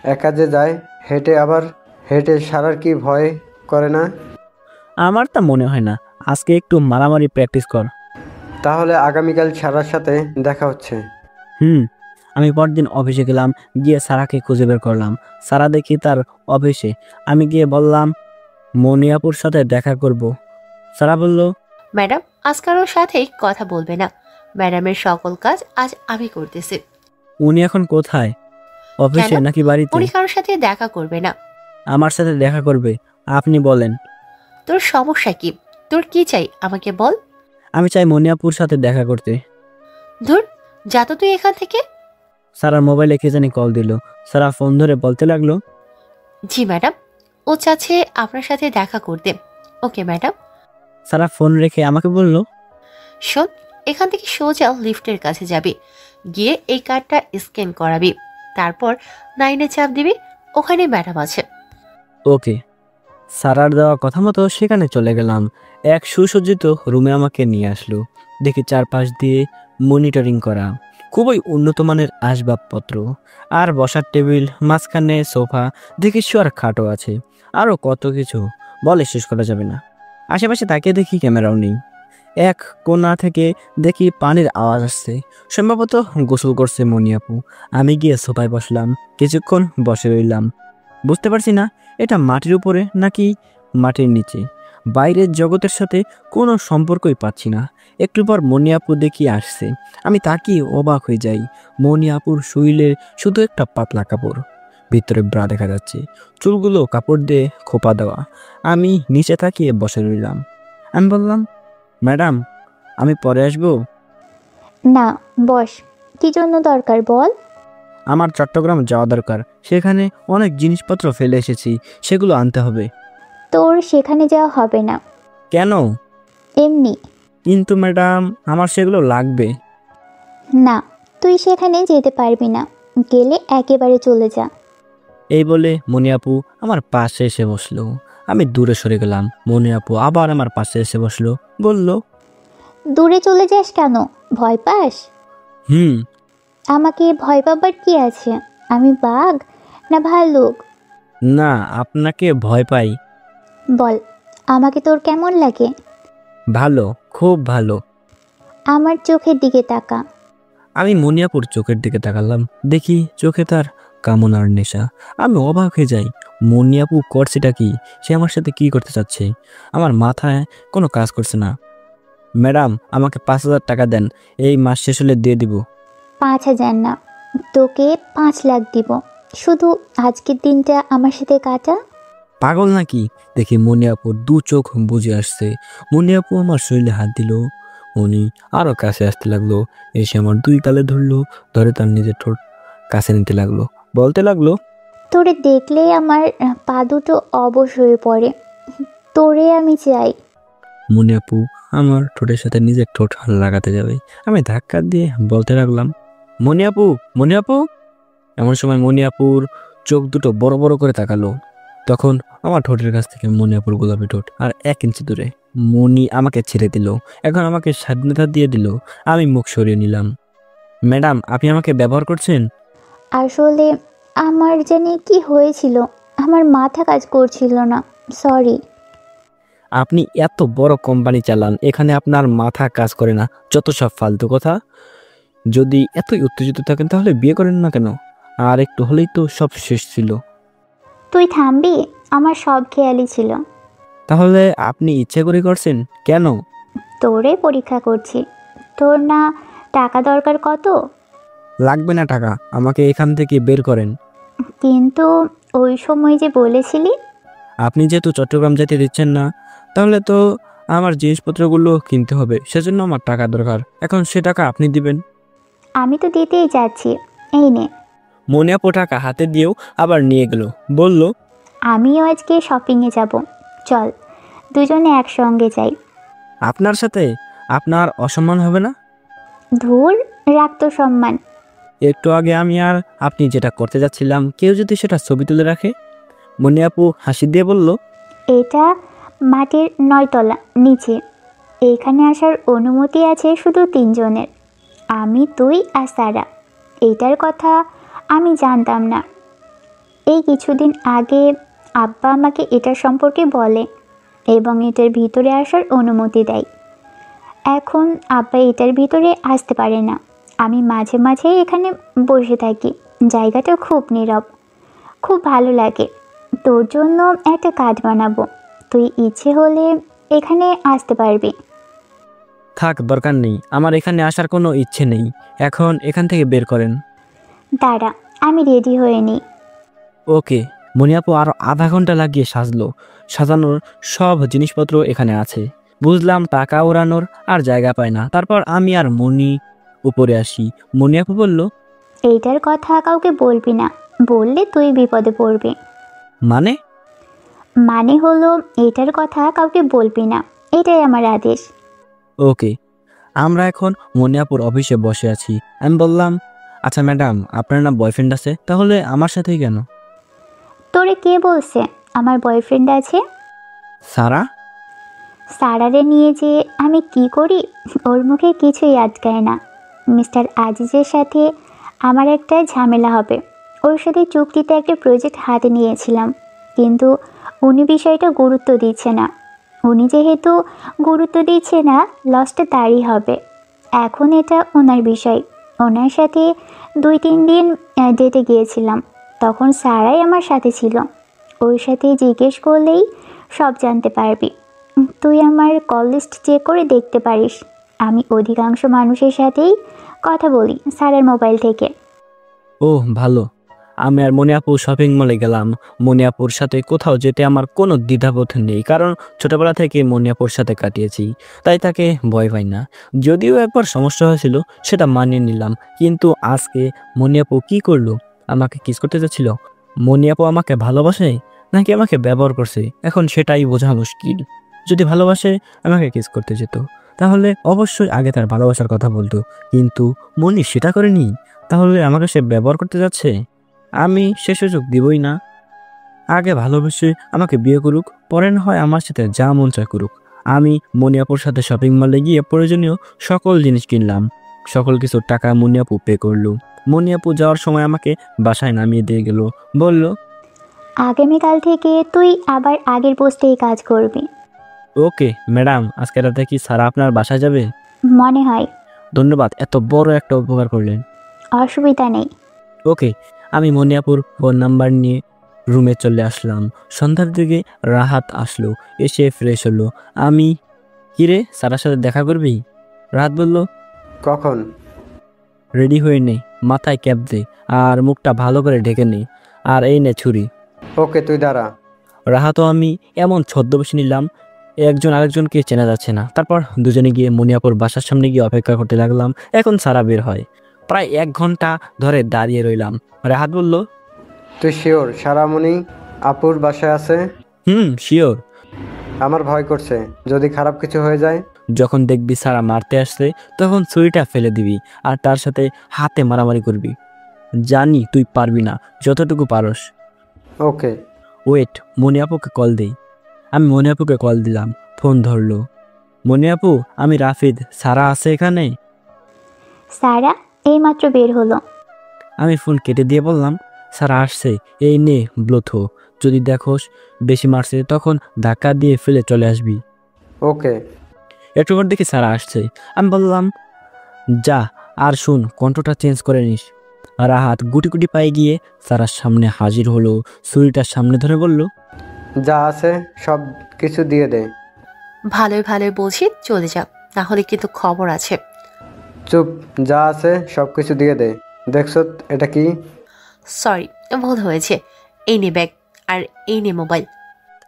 একা যে যায় হেঁটে, আবার হেঁটে সারার কি ভয় করে না? আমার তা মনে হয় না। আজকে একটু মারামারি প্র্যাকটিস কর। তাহলে আগামীকাল সারার সাথে দেখা হচ্ছে। আমি পরদিন অফিসে গেলাম, গিয়ে সারাকে খুঁজে বের করলাম। সারা দেখি তার অফিসে। আমি গিয়ে বললাম মনিয়াপুর সাথে দেখা করব। সারা বলল, ম্যাডাম আজ কারোর সাথেই কথা বলবে না, ম্যাডামের সকল কাজ আজ আমি করতেছি। উনি এখন কোথায়? অফিসে কেন? নাকি বাড়িতে? উনি কারোর সাথে দেখা করবে না। আমার সাথে দেখা করবে? আপনি বলেন। তোর সমস্যা কি? তোর কি চাই আমাকে বল। আমি চাই মনিয়াপুর সাথে দেখা করতে। ধুর, যা তো তুই এখান থেকে। সারার মোবাইলে কে জানি কল দিল। সারা ফোন ধরে বলতে লাগলো, জি ম্যাডাম, ও চাচ্ছে আপনার সাথে দেখা করতে। Okay madam. সারা ফোন রেখে আমাকে বলল, শোন, এখান থেকে সোজা লিফটের কাছে যাবি, গিয়ে এই কার্ডটা স্ক্যান করাবি, তারপর 9-এ চাপ দিবি, ওখানে ম্যাডাম আছে। ওকে। সারার দেওয়া কথা মতো সেখানে চলে গেলাম। এক সুসজ্জিত রুমে আমাকে নিয়ে আসলো। দেখি চারপাশ দিয়ে মনিটরিং করা, খুবই উন্নত মানের আসবাবপত্র আর বসার টেবিল, মাঝখানে সোফা, দেখি শোয়ার খাটও আছে, আরও কত কিছু বলে শেষ করা যাবে না। আশেপাশে তাকিয়ে দেখি ক্যামেরাও নেই। এক কোণা থেকে দেখি পানির আওয়াজ আসছে, সম্ভবত গোসল করছে মনিয়াপু। আমি গিয়ে সোফায় বসলাম, কিছুক্ষণ বসে রইলাম। বুঝতে পারছি না এটা মাটির উপরে নাকি মাটির নিচে। বাইরের জগতের সাথে কোনো সম্পর্কই পাচ্ছি না। একটু পর মনিয়াপু দেখি আসছে। আমি তাকিয়ে অবাক হয়ে যাই। মনিয়াপুর শরীরের শুধু একটা পাতলা কাপড়, ভিতরে ব্রা দেখা যাচ্ছে, চুলগুলো কাপড় দিয়ে খোপা দেওয়া। আমি নিচে তাকিয়ে বসে রইলাম। আমি বললাম, ম্যাডাম আমি পরে আসবো? না, বস। কি জন্য দরকার বল? আমার চট্টগ্রাম যাওয়া দরকার, সেখানে অনেক জিনিসপত্র ফেলে এসেছি, সেগুলো আনতে হবে। তোর সেখানে যাওয়া হবে না। কেন? এমনি। কিন্তু ম্যাডাম আমার সেগুলো লাগবে। না, তুই সেখানে যেতে পারবি না, গেলে একেবারে চলে যা। এই বলে মনিয়াপু আমার পাশে এসে বসলো। আমি দূরে সরে গেলাম। মনিয়াপু আবার আমার পাশে এসে বসলো, বলল, দূরে চলে যাস কেন? ভয় পাস? হুম। আমাকে ভয় পাবার কি আছে? আমি বাঘ না ভাল্লুক? না, আপনাকে ভয় পাই। বল, আমাকে তোর কেমন লাগে? ভালো, খুব ভালো। আমার চোখের দিকে তাকা। আমি মনিয়াপুর চোখের দিকে তাকালাম, দেখি চোখে তার কামনার নেশা। আমি অবাক হয়ে যাই, মনিয়াপু করছেটা কি? সে আমার সাথে কি করতে চাচ্ছে? আমার মাথায় কোনো কাজ করছে না। ম্যাডাম আমাকে 5,000 টাকা দেন, এই মাস শেষ হলে দিয়ে দিব। 5,000 না, তোকে 5 লাখ দিব। শুধু আজকের দিনটা আমার সাথে কাটা। পাগল নাকি? দেখি মনিয়াপুর 2 চোখ বুঝে আসছে। মনিয়াপু আমার শরীরে হাত দিল। উনি আরো কাছে আসতে লাগলো, এসে আমার 2 গালে ধরলো, ধরে তার নিজের ঠোঁট কাছে নিতে লাগলো, বলতে লাগলো, তোরে দেখলেই আমার পা দুটো অবশ হয়ে পড়ে। তোরে আমি চাই। মনিয়াপু আমার ঠোঁটের সাথে নিজের ঠোঁট লাগাতে যাবে। আমি ধাক্কা দিয়ে বলতে লাগলাম, মনিয়াপু, মনিয়াপু। এমন সময় মনিয়াপুর চোখ দুটো বড় বড় করে তাকালো। তখন আমার ঠোঁটের কাছ থেকে মনিয়াপুর গোলাপি ঠোঁট আর 1 ইঞ্চি দূরে। মনি আমাকে ছেড়ে দিল, এখন আমাকে স্বাধীনতা দিয়ে দিল। আমি মুখ সরিয়ে নিলাম। ম্যাডাম আপনি আমাকে ব্যবহার করছেন? আসলে আমার জানি কি হয়েছিল, আমার মাথা কাজ করছিল না। সরি। আপনি এত বড় কোম্পানি চালান, এখানে আপনার মাথা কাজ করে না? যত সব ফালতু কথা। যদি এতই উত্তেজিত থাকেন তাহলে বিয়ে করেন না কেন? আর একটু হলেই তো সব শেষ ছিল। তুই থামবি? আমার সব খেয়ালই ছিল। তাহলে আপনি ইচ্ছে করে করছেন কেন? তোরে পরীক্ষা করছি। তোর না টাকা দরকার কত? লাগবে না টাকা, আমাকে এখান থেকে বের করেন। কিন্তু ওই সময় যে বলেছিলি। আপনি যেহেতু চট্টগ্রাম যেতে দিচ্ছেন না, তাহলে তো আমার জিনিসপত্রগুলো কিনতে হবে, সেজন্য আমার টাকা দরকার। এখন সে টাকা আপনি দিবেন। আমি তো দিতেই যাচ্ছি, এই নে। মনি আপু টাকা হাতে দিয়েও আবার নিয়ে গেল, বলল, আমিও আজকে শপিংয়ে যাব, চল দুজনে একসঙ্গে যাই। আপনার সাথে আপনার অসম্মান হবে না? ধুর, রাখ তো সম্মান। একটু আগে আমি আর আপনি যেটা করতে যাচ্ছিলাম, কেউ যদি সেটা ছবি তুলে রাখে? মনি আপু হাসি দিয়ে বলল, এটা মাটির 9 তলা নিচে। এখানে আসার অনুমতি আছে শুধু 3 জনের, আমি, তুই আর সারা। এইটার কথা আমি জানতাম না। এই কিছুদিন আগে আব্বা আমাকে এটার সম্পর্কে বলে এবং এটার ভিতরে আসার অনুমতি দেয়। এখন আব্বা এটার ভিতরে আসতে পারে না। আমি মাঝে মাঝে এখানে বসে থাকি। জায়গাটা খুব নীরব, খুব ভালো লাগে। তোর জন্য একটা কার্ড বানাবো, তুই ইচ্ছে হলে এখানে আসতে পারবি। থাক, দরকার নেই, আমার এখানে আসার কোনো ইচ্ছে নেই। এখন এখান থেকে বের করেন। দাঁড়া, আমি রেডি হয়ে নিই। ওকে। মনি আপু আরও আধা ঘন্টা লাগিয়ে সাজানোর সব জিনিসপত্র এখানে আছে। বুঝলাম টাকা ওড়ানোর আর জায়গা পায় না। তারপর আমি আর মনি উপরে আসি। মনি আপু বলল, এইটার কথা কাউকে বলবি না, বললে তুই বিপদে পড়বি। মানে? মানে হলো এইটার কথা কাউকে বলবি না, এটাই আমার আদেশ। ওকে। আমরা এখন মনি আপুর অফিসে বসে আছি। আমি বললাম, আচ্ছা ম্যাডাম, আপনার না বয়ফ্রেন্ড আছে, তাহলে আমার সাথেই কেন? তোরে কে বলছে আমার বয়ফ্রেন্ড আছে? সারা? সারারে নিয়ে যে আমি কি করি ওর মুখে কিছুই আটকায় না। মিস্টার আজিজের সাথে আমার একটা ঝামেলা হবে। ওর সাথে চুক্তিতে একটা প্রজেক্ট হাতে নিয়েছিলাম, কিন্তু উনি বিষয়টা গুরুত্ব দিচ্ছে না। উনি যেহেতু গুরুত্ব দিচ্ছে না, লসটা তারই হবে। এখন এটা ওনার বিষয়। ওনার সাথে 2-3 দিন ডেটে গিয়েছিলাম, তখন সারাই আমার সাথে ছিল। ওর সাথে জিজ্ঞেস করলেই সব জানতে পারবি। তুই আমার কল লিস্ট চেক করে দেখতে পারিস। আমি অধিকাংশ মানুষের সাথেই কথা বলি স্যারের মোবাইল থেকে। ও ভালো। আমি আর মনি আপু শপিং মলে গেলাম। মনি আপুর সাথে কোথাও যেতে আমার কোনো দ্বিধাবোধ নেই, কারণ ছোটবেলা থেকে মনি আপুর সাথে কাটিয়েছি, তাই তাকে ভয় পাই না। যদিও একবার সমস্যা হয়েছিল, সেটা মানিয়ে নিলাম। কিন্তু আজকে মনি আপু কী করলো? আমাকে কিস করতে যাচ্ছিল। মনি আপু আমাকে ভালোবাসে নাকি আমাকে ব্যবহার করছে, এখন সেটাই বোঝা মুশকিল। যদি ভালোবাসে আমাকে কিস করতে যেত, তাহলে অবশ্যই আগে তার ভালোবাসার কথা বলতো, কিন্তু মনি সেটা করেনি। তাহলে আমাকে সে ব্যবহার করতে যাচ্ছে। আমি সে সুযোগ দিবই না। আগে ভালোবেসে আমাকে বিয়ে করুক, পরে না হয় আমার সাথে যা মন চায় করুক। আমি মনি আপুর সাথে শপিং মলে গিয়ে প্রয়োজনীয় সকল জিনিস কিনলাম। সকল কিছুর টাকা মনি আপু পে করলো। মনি আপু যাওয়ার সময় আমাকে বাসায় নামিয়ে দিয়ে গেল, বলল, আগামীকাল থেকে তুই আবার আগের পোস্টেই কাজ করবি। ওকে ম্যাডাম, আজকে রাতে কি সারা আপনার বাসায় যাবে? মনে হয়। ধন্যবাদ, এত বড় একটা উপকার করলেন। অসুবিধা নেই। ওকে। আমি মনি আপুর ফোন নাম্বার নিয়ে রুমে চলে আসলাম। সন্ধ্যার দিকে রাহাত আসলো, এসে ফ্রেশ হলো। আমি, কিরে সারার সাথে দেখা করবি? রাহাত বলল, কখন? রেডি হয়ে নে, মাথায় ক্যাপ দে আর মুখটা ভালো করে ঢেকে নে, আর এই নে ছুরি। ওকে, তুই দাঁড়া। রাহাতও আমি এমন ছদ্মবেশে নিলাম, একজন আরেকজনকে চেনা যাচ্ছে না। তারপর দুজনে গিয়ে মনিয়াপুর বাসার সামনে গিয়ে অপেক্ষা করতে লাগলাম। এখন সারা বের হয়। প্রায় 1 ঘন্টা ধরে দাঁড়িয়ে রইলাম। রাহাত বলল, তুই শিওর সারামণি আপুর বাসায় আছে? শিওর। আমার ভয় করছে, যদি খারাপ কিছু হয়ে যায়। যখন দেখবি সারা মারতে আসছে, তখন ছুরিটা ফেলে দিবি আর তার সাথে হাতে মারামারি করবি। জানি তুই পারবি না, যতটুকু পারস। ওকে। ওয়েট, মনিয়াপুকে কল দেই। আমি মনিয়াপুকে কল দিলাম, ফোন ধরলো। মনিয়াপু, আমি রাফিদ, সারা আছে এখানে? সারা এইমাত্র বের হলো। আমি ফোন কেটে দিয়ে বললাম, সারা আসছে, এই নে ব্লোথো, যদি দেখোস বেশি মারছে তখন ধাক্কা দিয়ে ফেলে চলে আসবি। ওকে। একটু পর দেখি সারা আসছে। আমি বললাম, যা, আর শুন, কণ্ঠটা চেঞ্জ করে নিস। রাহাত গুটি গুটি পায়ে গিয়ে সারার সামনে হাজির হলো, ছুরিটার সামনে ধরে বলল, যা আছে সব কিছু দিয়ে দে। ভালোই ভালোই বলছি, চলে যা, না হলে কিন্তু খবর আছে। চুপ, যা আছে সব কিছু দিয়ে দে। দেখছো এটা কি? সরি, ভুল হয়েছে। এই নে ব্যাগ, আর এই নে মোবাইল।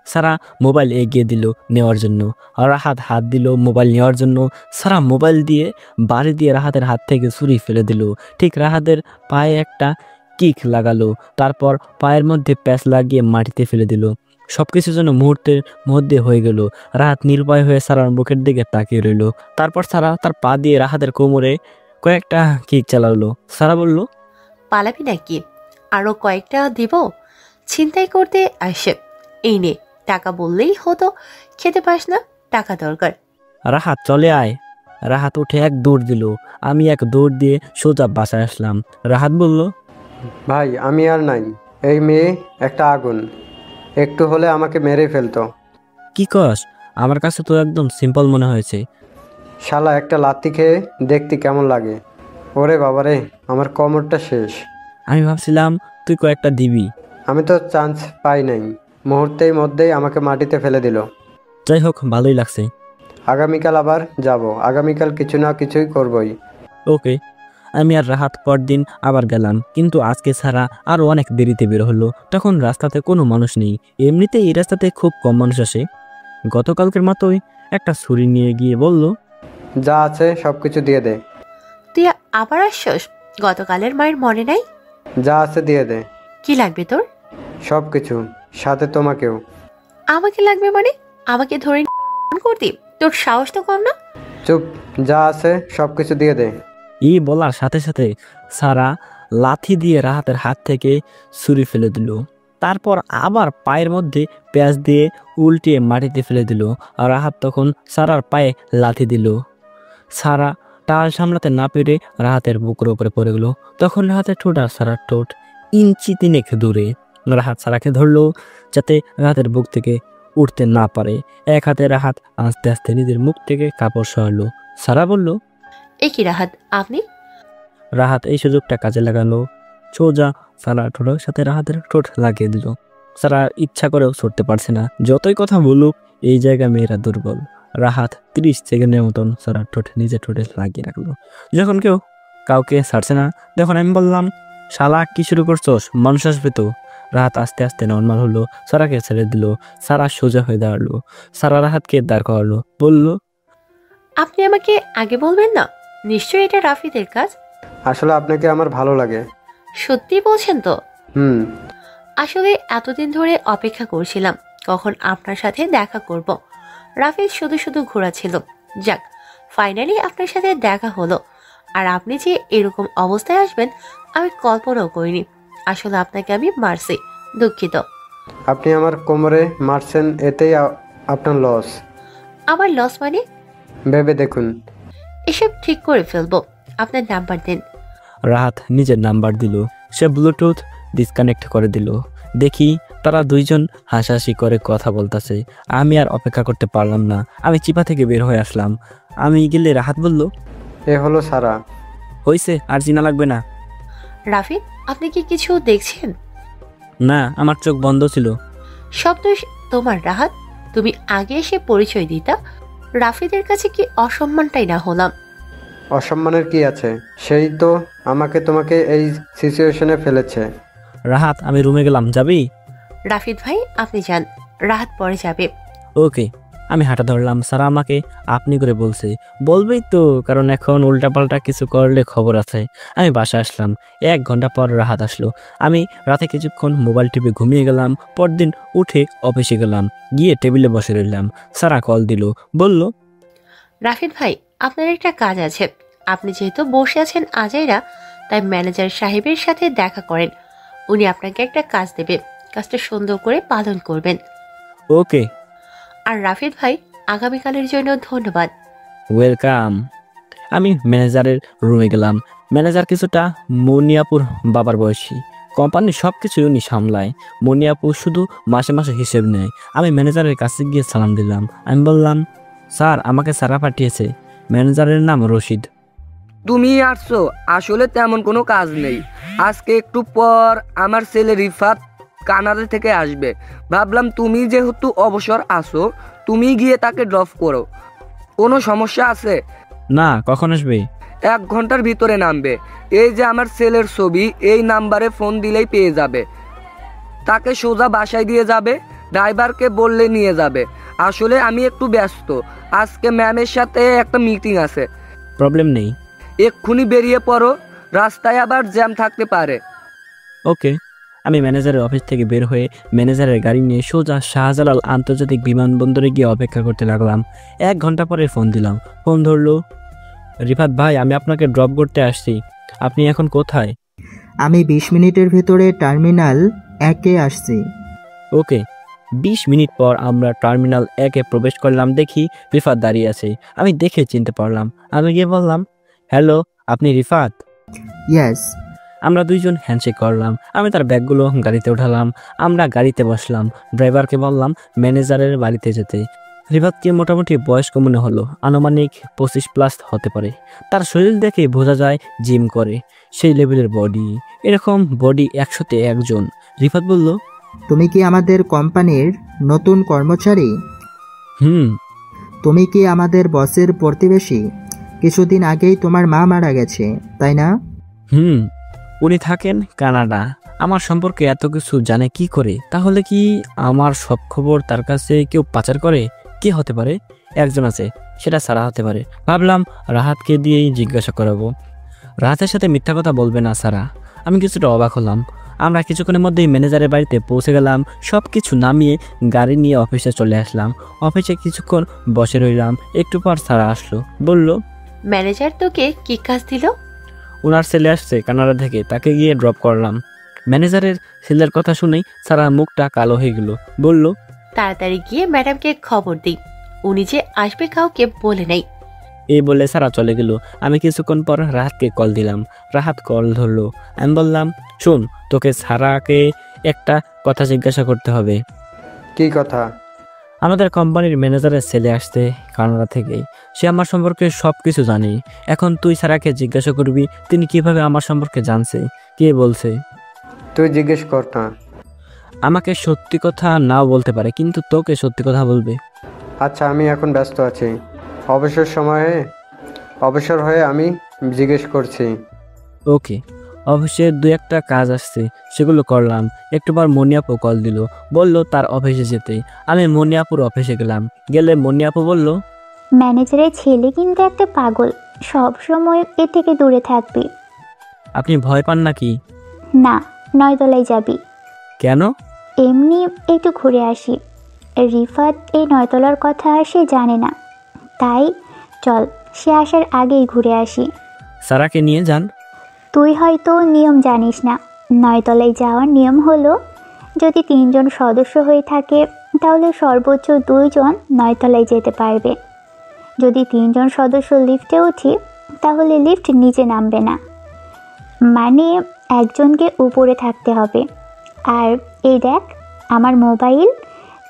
সারা মোবাইল এগিয়ে দিল নেওয়ার জন্য, আর রাহাত হাত দিল মোবাইল নেওয়ার জন্য। সারা মোবাইল দিয়ে বাড়ি দিয়ে রাহাতের হাত থেকে ছুরি ফেলে দিল। ঠিক রাহাতের পায়ে একটা কিক লাগালো, তারপর পায়ের মধ্যে প্যাচ লাগিয়ে মাটিতে ফেলে দিল। সবকিছু যেন মুহূর্তের মধ্যে হয়ে গেল। রাহাত নির্ভয় হয়ে সারার মুখের দিকে তাকিয়ে রইল। তারপর সারা তার পা দিয়ে রাহাতের কোমরে কয়েকটা কিক চালালো। সারা বলল, পালাবি নাকি? আরো কয়েকটা দিব? ছিনতাই করতে আসে। এই নে টাকা, বললেই হতো। খেতে পাস না, টাকা দরকার। রাহাত চলে আয়। রাহাত উঠে এক দৌড় দিল। আমি এক দৌড় দিয়ে সোজা বাসায় আসলাম। রাহাত বলল, ভাই আমি আর নাই, এই মেয়ে একটা আগুন, একটু হলে আমাকে মেরে ফেলতো। কি কস? আমার কাছে তো একদম সিম্পল মনে হয়েছে। শালা একটা লাত্তি খেয়ে দেখতে কেমন লাগে? ওরে বাবারে, আমার কোমরটা শেষ। আমি ভাবছিলাম তুই কয়েকটা দিবি। আমি তো চান্স পাই নাই, মুহূর্তের মধ্যেই আমাকে মাটিতে ফেলে দিল। যাই হোক, ভালোই লাগছে। আগামীকাল আবার যাব, আগামীকাল কিছু না কিছুই করবই। ওকে। আমি আর রাহাত পরদিন আবার গেলাম, কিন্তু আজকে ছাড়া আরও অনেক দেরিতে বের হলো। তখন রাস্তাতে কোনো মানুষ নেই। এমনিতেই এই রাস্তাতে খুব কম মানুষ আসে। গতকালকের মতোই একটা ছুরি নিয়ে গিয়ে বলল, যা আছে সব কিছু দিয়ে দে। তুই আবার আসছস? গতকালের মায়ের মনে নাই? যা আছে দিয়ে দে। কি লাগবে তোর? সব কিছু, সাথে তোমাকেও। আমাকে লাগবে মানে? আমাকে ধরে করতি? তোর সাহস তো কম না? চুপ, যা আছে সব কিছু দিয়ে দে। এই বলার সাথে সাথে সারা লাথি দিয়ে রাহাতের হাত থেকে ছুরি ফেলে দিল। তারপর আবার পায়ের মধ্যে প্যাঁচ দিয়ে উল্টিয়ে মাটিতে ফেলে দিল। আর রাহাত তখন সারার পায়ে লাথি দিল। সারা টাল সামলাতে না পেরে রাহাতের বুকের উপরে পড়ে গেল। তখন রাহাতের ঠোঁট আর সারার ঠোঁট ইঞ্চি তিনেক দূরে। রাহাত সারাকে ধরলো যাতে রাহাতের বুক থেকে উঠতে না পারে। এক হাতে রাহাত আস্তে আস্তে নিজের মুখ থেকে কাপড় সরালো। সারা বলল, এ কি রাহাত, আপনি? রাহাত এই সুযোগটা কাজে লাগালো। সোজা সারা ঠোঁটের সাথে রাহাতের ঠোঁট লাগিয়ে দিল। সারা ইচ্ছা করেও ছড়তে পারছে না। যতই কথা বলুক, এই জায়গায় মেয়েরা দুর্বল। রাহাত 30 সেকেন্ডের মতন সারা ঠোঁট নিজের ঠোঁটে লাগিয়ে রাখলো। যখন কেউ কাউকে ছাড়ছে না, তখন আমি বললাম, শালা কি শুরু করছোস? মানুষ আসবে তো। রাহাত আস্তে আস্তে নর্মাল হলো। সারাকে ছেড়ে দিল। সারা সোজা হয়ে দাঁড়ালো। সারা রাহাতকে দাঁড় করালো, বলল, আপনি আমাকে আগে বলবেন না? নিশ্চয়ই এটা রাফিদের কাজ। আসলে আপনাকে আমার ভালো লাগে। সত্যি বলছেন তো? হুম। আসলে এতদিন ধরে অপেক্ষা করছিলাম কখন আপনার সাথে দেখা করব। রাফিদ শুধু শুধু ঘোরাছিল। যাক, ফাইনালি আপনার সাথে দেখা হলো। আর আপনি যে এরকম অবস্থায় আসবেন আমি কল্পনাও করিনি। আসলে আপনাকে আমি মারছি, দুঃখিত। আপনি আমার কোমরে মারছেন, এতেই আপনার লস। আমার লস মানে? ভেবে দেখুন। এসব ঠিক করে ফেলবো। আপনার নাম্বার দিন। রাহাত নিজের নাম্বার দিল। সে ব্লুটুথ ডিসকানেক্ট করে দিল। দেখি তারা দুইজন হাসাহাসি করে কথা বলতেছে। আমি আর অপেক্ষা করতে পারলাম না। আমি চিপা থেকে বের হয়ে আসলাম। আমি গেলে রাহাত বলল, এ হলো সারা। হইছে, আর চিনা লাগবে না। রাফিদ, আপনি কি কিছু দেখছেন? না, আমার চোখ বন্ধ ছিল। সব দোষ তোমার রাহাত। তুমি আগে এসে পরিচয় দিতা, রাফিদের কাছে কি অসম্মানটাই না হলাম? অসম্মানের কি আছে? সেই তো আমাকে তোমাকে এই সিচুয়েশনে ফেলেছে। রাহাত, আমি রুমে গেলাম, যাবি? রাফিদ ভাই আপনি যান, রাহাত পরে যাবে। ওকে। আমি হাঁটা ধরলাম। সারা আমাকে আপনি করে বলছে। বলবেই তো, কারণ এখন উল্টাপাল্টা কিছু করলে খবর আছে। আমি বাসায় আসলাম। 1 ঘন্টা পর রাহাত আসলো। আমি রাতে কিছুক্ষণ মোবাইল টিপে ঘুমিয়ে গেলাম। পরদিন উঠে অফিসে গেলাম। গিয়ে টেবিলে বসে রইলাম। সারা কল দিল, বলল, রাফিদ ভাই আপনার একটা কাজ আছে। আপনি যেহেতু বসে আছেন আজাইরা, তাই ম্যানেজার সাহেবের সাথে দেখা করেন। উনি আপনাকে একটা কাজ দেবে, কাজটা সুন্দর করে পালন করবেন। ওকে। আর রাফিদ ভাই আগামীকালের জন্য ধন্যবাদ। ওয়েলকাম। আমি ম্যানেজারের রুমে গেলাম। ম্যানেজার কিছুটা মনিয়াপুর বাবার বয়সী। কোম্পানির সব কিছু উনি সামলায়। মনিয়াপু শুধু মাসে মাসে হিসেব নেয়। আমি ম্যানেজারের কাছে গিয়ে সালাম দিলাম। আমি বললাম, স্যার, আমাকে সারা পাঠিয়েছে। ম্যানেজারের নাম রশিদ। তুমি আসছো? আসলে তেমন কোনো কাজ নেই। আজকে একটু পর আমার ছেলে রিফাত কানাডা থেকে আসবে। ভাবলাম তুমি যেহেতু অবসর আসো, তুমি গিয়ে তাকে ড্রপ করো। কোনো সমস্যা আছে? না, কখন আসবে? 1 ঘন্টার ভিতরে নামবে। এই যে আমার ছেলের ছবি, এই নাম্বারে ফোন দিলেই পেয়ে যাবে। তাকে সোজা বাসায় দিয়ে যাবে। ড্রাইভারকে বললে নিয়ে যাবে। আসলে আমি একটু ব্যস্ত, আজকে ম্যামের সাথে একটা মিটিং আছে। প্রবলেম নেই। এক্ষুনি বেরিয়ে পড়ো, রাস্তায় আবার জ্যাম থাকতে পারে। ওকে। আমি ম্যানেজারের অফিস থেকে বের হয়ে ম্যানেজারের গাড়ি নিয়ে সোজা শাহজালাল আন্তর্জাতিক বিমানবন্দরে গিয়ে অপেক্ষা করতে লাগলাম। 1 ঘন্টা পরে ফোন দিলাম। ফোন ধরলো। রিফাত ভাই, আমি আপনাকে ড্রপ করতে আসছি। আপনি এখন কোথায়? আমি 20 মিনিটের ভিতরে টার্মিনাল 1-এ আসছি। ওকে। 20 মিনিট পর আমরা টার্মিনাল 1-এ প্রবেশ করলাম। দেখি রিফাত দাঁড়িয়ে আছে। আমি দেখে চিনতে পারলাম। আমি গিয়ে বললাম, হ্যালো, আপনি রিফাত? ইয়েস। আমরা দুইজন হ্যান্ডশেক করলাম। আমি তার ব্যাগগুলো গাড়িতে উঠালাম। আমরা গাড়িতে বসলাম। ড্রাইভারকে বললাম ম্যানেজারের বাড়িতে যেতে। রিফাতকে মোটামুটি বয়স্ক মনে হলো, আনুমানিক 25+ হতে পারে। তার শরীর দেখে বোঝা যায় জিম করে, সেই লেভেলের বডি। এরকম বডি 100-তে 1 জন। রিফাত বলল, তুমি কি আমাদের কোম্পানির নতুন কর্মচারী? হুম। তুমি কি আমাদের বসের প্রতিবেশী? কিছুদিন আগেই তোমার মা মারা গেছে, তাই না? হুম। উনি থাকেন কানাডা। আমার সম্পর্কে এত কিছু জানে কি করে? তাহলে কি আমার সব খবর তার কাছে কেউ পাচার করে? কে হতে পারে? একজন আছে, সেটা সারা হতে পারে। ভাবলাম রাহাতকে দিয়েই জিজ্ঞাসা করাবো। রাহাতের সাথে মিথ্যা কথা বলবে না সারা। আমি কিছুটা অবাক হলাম। আমরা কিছুক্ষণের মধ্যেই ম্যানেজারের বাড়িতে পৌঁছে গেলাম। সব কিছু নামিয়ে গাড়ি নিয়ে অফিসে চলে আসলাম। অফিসে কিছুক্ষণ বসে রইলাম। একটু পর সারা আসলো। বলল, ম্যানেজার তোকে কি কাজ দিল? ওনার ছেলে আসছে কানাডা থেকে, তাকে গিয়ে ড্রপ করলাম। ম্যানেজারের ছেলের কথা শুনেই সারা মুখটা কালো হয়ে গেল। বলল, তাড়াতাড়ি গিয়ে ম্যাডামকে খবর দিই, উনি যে আসবে কাউকে বলে নাই। এই বলে সারা চলে গেল। আমি কিছুক্ষণ পর রাহাতকে কল দিলাম। রাহাত কল ধরলো। আমি বললাম, শোন, তোকে সারাকে একটা কথা জিজ্ঞাসা করতে হবে। কি কথা? আমাদের কোম্পানির ম্যানেজারের ছেলে আসছে কানাডা থেকে। সে আমার সম্পর্কে সব কিছু জানে। এখন তুই সারাকে জিজ্ঞাসা করবি তিনি কিভাবে আমার সম্পর্কে জানছে, কে বলছে। তুই জিজ্ঞেস কর না। আমাকে সত্যি কথা নাও বলতে পারে, কিন্তু তোকে সত্যি কথা বলবে। আচ্ছা, আমি এখন ব্যস্ত আছি। অবসর হয়ে আমি জিজ্ঞেস করছি। ওকে। অফিসে 2-1টা কাজ আসছে, সেগুলো করলাম। একটু পর মনিয়াপু কল দিল, বলল তার অফিসে যেতে। আমি মনিয়াপুর অফিসে গেলাম। গেলে মনিয়াপু বলল, ম্যানেজারের ছেলে কিন্তু একটা পাগল, সব সময় এ থেকে দূরে থাকবি। আপনি ভয় পান নাকি? না, 9 তলায় যাবি। কেন? এমনি একটু ঘুরে আসি। রিফাত এই 9 তলার কথা সে জানে না, তাই চল সে আসার আগেই ঘুরে আসি। সারাকে নিয়ে যান। তুই হয়তো নিয়ম জানিস না। 9 তলায় যাওয়ার নিয়ম হলো, যদি 3 জন সদস্য হয়ে থাকে তাহলে সর্বোচ্চ 2 জন 9 তলায় যেতে পারবে। যদি 3 জন সদস্য লিফটে উঠি তাহলে লিফট নিচে নামবে না, মানে একজনকে উপরে থাকতে হবে। আর এই দেখ আমার মোবাইল,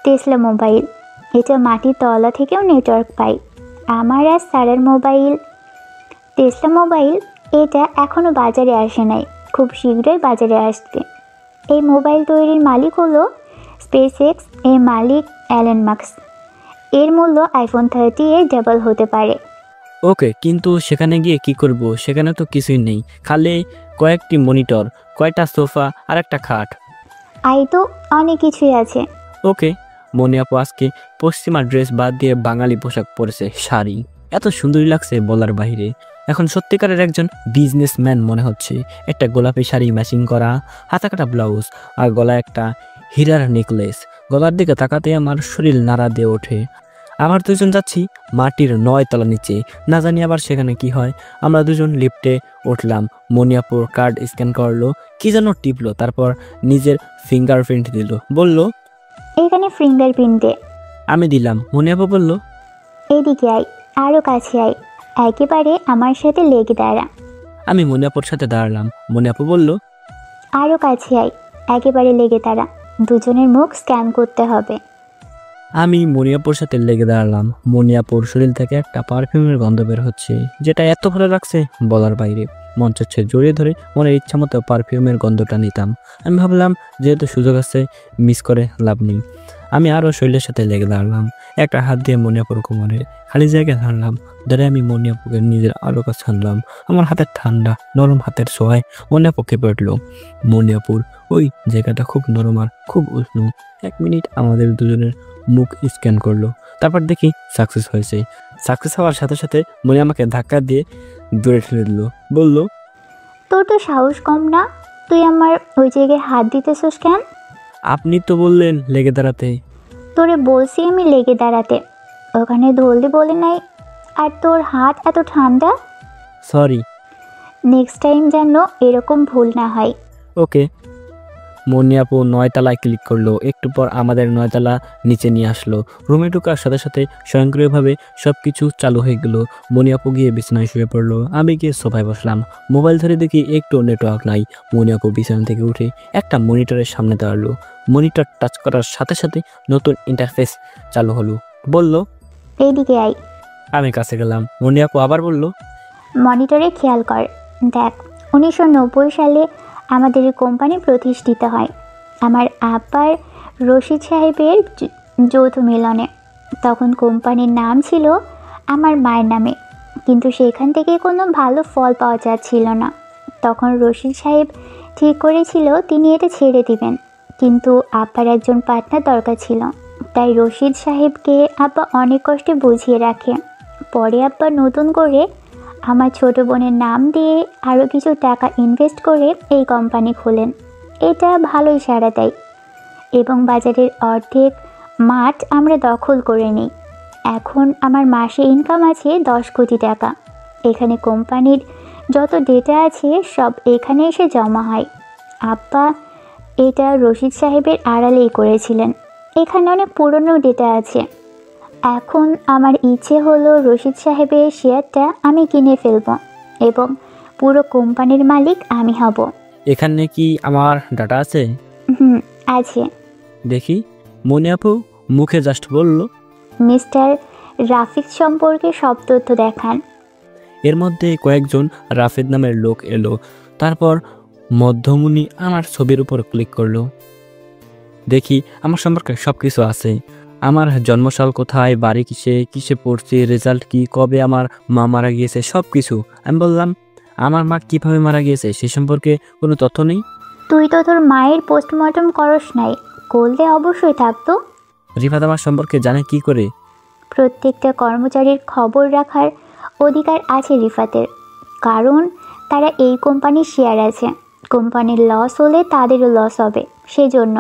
টেসলা মোবাইল, এটা মাটির তলা থেকেও নেটওয়ার্ক পাই। আমার আর স্যারের মোবাইল টেসলা মোবাইল, এটা এখনও বাজারে আসে নাই, খুব শীঘ্রই বাজারে আসবে। এই মোবাইল তৈরির মালিক হলো স্পেসএক্স, এর মালিক অ্যালেন মাস্ক। এর মূল্য আইফোন 30 এর ডাবল হতে পারে। ওকে, কিন্তু সেখানে গিয়ে কি করব? সেখানে তো কিছুই নেই, খালি কয়েকটি মনিটর, কয়টা সোফা আর একটা খাট। আই তো অনেক কিছুই আছে। ওকে। মনিয়াপু আজকে পশ্চিমা ড্রেস বাদ দিয়ে বাঙালি পোশাক পরেছে, শাড়ি। এত সুন্দরী লাগছে বলার বাইরে। এখন সত্যিকারের একজন বিজনেসম্যান মনে হচ্ছে। একটা গোলাপি শাড়ি ম্যাচিং করা, হাতা কাটা ব্লাউজ, আর গলায় একটা হীরার নেকলেস। গলার দিকে তাকাতে আমার শরীর নাড়া দিয়ে ওঠে। আমার দুজন যাচ্ছি মাটির 9 তলা নিচে, না জানি আবার সেখানে কি হয়। আমরা দুজন লিফটে উঠলাম। মনিয়াপুর কার্ড স্ক্যান করলো, কি যেন টিপলো, তারপর নিজের ফিঙ্গারপ্রিন্ট দিল। বলল, এখানে ফিঙ্গারপ্রিন্ট দে। আমি দিলাম। মনিয়াপু বলল, এদিকে আয়, আরও কাছে আয়, একেবারে আমার সাথে লেগে দাঁড়া। আমি মনিয়াপুর সাথে দাঁড়ালাম। মনিয়াপু বলল, আরও কাছে আয়, একেবারে লেগে দাঁড়া, দুজনের মুখ স্ক্যান করতে হবে। আমি মনিয়াপুর সাথে লেগে দাঁড়ালাম। মনিয়াপুর শরীর থেকে একটা পারফিউমের গন্ধ বের হচ্ছে, যেটা এত ভালো লাগছে বলার বাইরে। মন চাচ্ছে জড়িয়ে ধরে মনের ইচ্ছা মতো পারফিউমের গন্ধটা নিতাম। আমি ভাবলাম যেহেতু সুযোগ আছে, মিস করে লাভ নেই। আমি আরও শৈলের সাথে লেগে দাঁড়ালাম। একটা হাত দিয়ে মনিয়াপুর কোমরে খালি জায়গায় ধরলাম, ধরে আমি মনিয়াপুকে নিজের আরো কাছে আনলাম। আমার হাতের ঠান্ডা নরম হাতের ছোঁয়ায় মনিয়াপু কেঁপে উঠলো। মনিয়াপুর ওই জায়গাটা খুব নরম আর খুব উষ্ণ। 1 মিনিট আমাদের দুজনের মুখ স্ক্যান করলো, তারপর দেখি সাকসেস হয়েছে। সাকসেস হওয়ার সাথে সাথে মনি আমাকে ধাক্কা দিয়ে দূরে ঠেলে দিল, বলল, তোর তো সাহস কম না, তুই আমার ওই জায়গায় হাত দিতেছস কেন? আপনি তো বললেন লেগে দাঁড়াতে। তোরে বলছি আমি লেগে দাঁড়াতে, ওখানে ধরলি বলে নাই। আর তোর হাত এত ঠান্ডা। সরি। নেক্সট টাইম যেন এরকম ভুল না হয়। ওকে। মনিয়াপু 9 তলায় ক্লিক করলো। একটু পর আমাদের 9 তলা নিচে নিয়ে আসলো। রুমে ঢোকার সাথে সাথে স্বয়ংক্রিয়ভাবে সব কিছু চালু হয়ে গেল। মনিয়াপু গিয়ে বিছানায় শুয়ে পড়লো, আমি গিয়ে সোফায় বসলাম। মোবাইল ধরে দেখি একটু নেটওয়ার্ক নাই। মনিয়াপু বিছানা থেকে উঠে একটা মনিটরের সামনে দাঁড়ালো। মনিটর টাচ করার সাথে সাথে নতুন ইন্টারফেস চালু হলো। বলল, এইদিকে আই। আমি কাছে গেলাম। মনিয়াপু আবার বলল, মনিটরে খেয়াল কর, দেখ 1990 সালে আমাদের এই কোম্পানি প্রতিষ্ঠিত হয় আমার আব্বার রশিদ সাহেবের যৌথ মিলনে। তখন কোম্পানির নাম ছিল আমার মায়ের নামে, কিন্তু সেখান থেকে কোনো ভালো ফল পাওয়া যাচ্ছিল না। তখন রশিদ সাহেব ঠিক করেছিল তিনি এটা ছেড়ে দিবেন, কিন্তু আব্বার একজন পার্টনার দরকার ছিল। তাই রশিদ সাহেবকে আব্বা অনেক কষ্টে বুঝিয়ে রাখে। পরে আব্বা নতুন করে আমার ছোট বোনের নাম দিয়ে আরও কিছু টাকা ইনভেস্ট করে এই কোম্পানি খোলেন। এটা ভালোই সাড়া দেয় এবং বাজারের অর্ধেক মাঠ আমরা দখল করে নিই। এখন আমার মাসে ইনকাম আছে 10 কোটি টাকা। এখানে কোম্পানির যত ডেটা আছে সব এখানে এসে জমা হয়। আব্বা এটা রশিদ সাহেবের আড়ালেই করেছিলেন। এখানে অনেক পুরনো ডেটা আছে। এখন আমার ইচ্ছে হলো রশিদ সাহেবের শেয়ারটা আমি কিনে ফেলব এবং পুরো কোম্পানির মালিক আমি হব। এখানে কি আমার ডাটা আছে? আছে। দেখি। মনিয়াপু মুখে জাস্ট বলল, মিস্টার রাফিদ সম্পর্কে সব তথ্য দেখান। এর মধ্যে কয়েকজন রাফিদ নামের লোক এলো। তারপর মধ্যমণি আমার ছবির উপর ক্লিক করলো। দেখি আমার সম্পর্কে সব কিছু আছে। আমার জন্মসাল কোথায়, বাড়ি কিসে, কিসে পড়ছি, রেজাল্ট কি, কবে আমার মা মারা গিয়েছে, সব কিছু। আমি বললাম, আমার মা কিভাবে মারা গিয়েছে সে সম্পর্কে কোনো তথ্য নেই। তুই তো তোর মায়ের পোস্টমর্টম করস নাই, করলে অবশ্যই থাকতো। রিফাত আমার সম্পর্কে জানে কি করে? প্রত্যেকটা কর্মচারীর খবর রাখার অধিকার আছে রিফাতের, কারণ তারা এই কোম্পানির শেয়ার আছে। কোম্পানির লস হলে তাদেরও লস হবে, সেজন্য।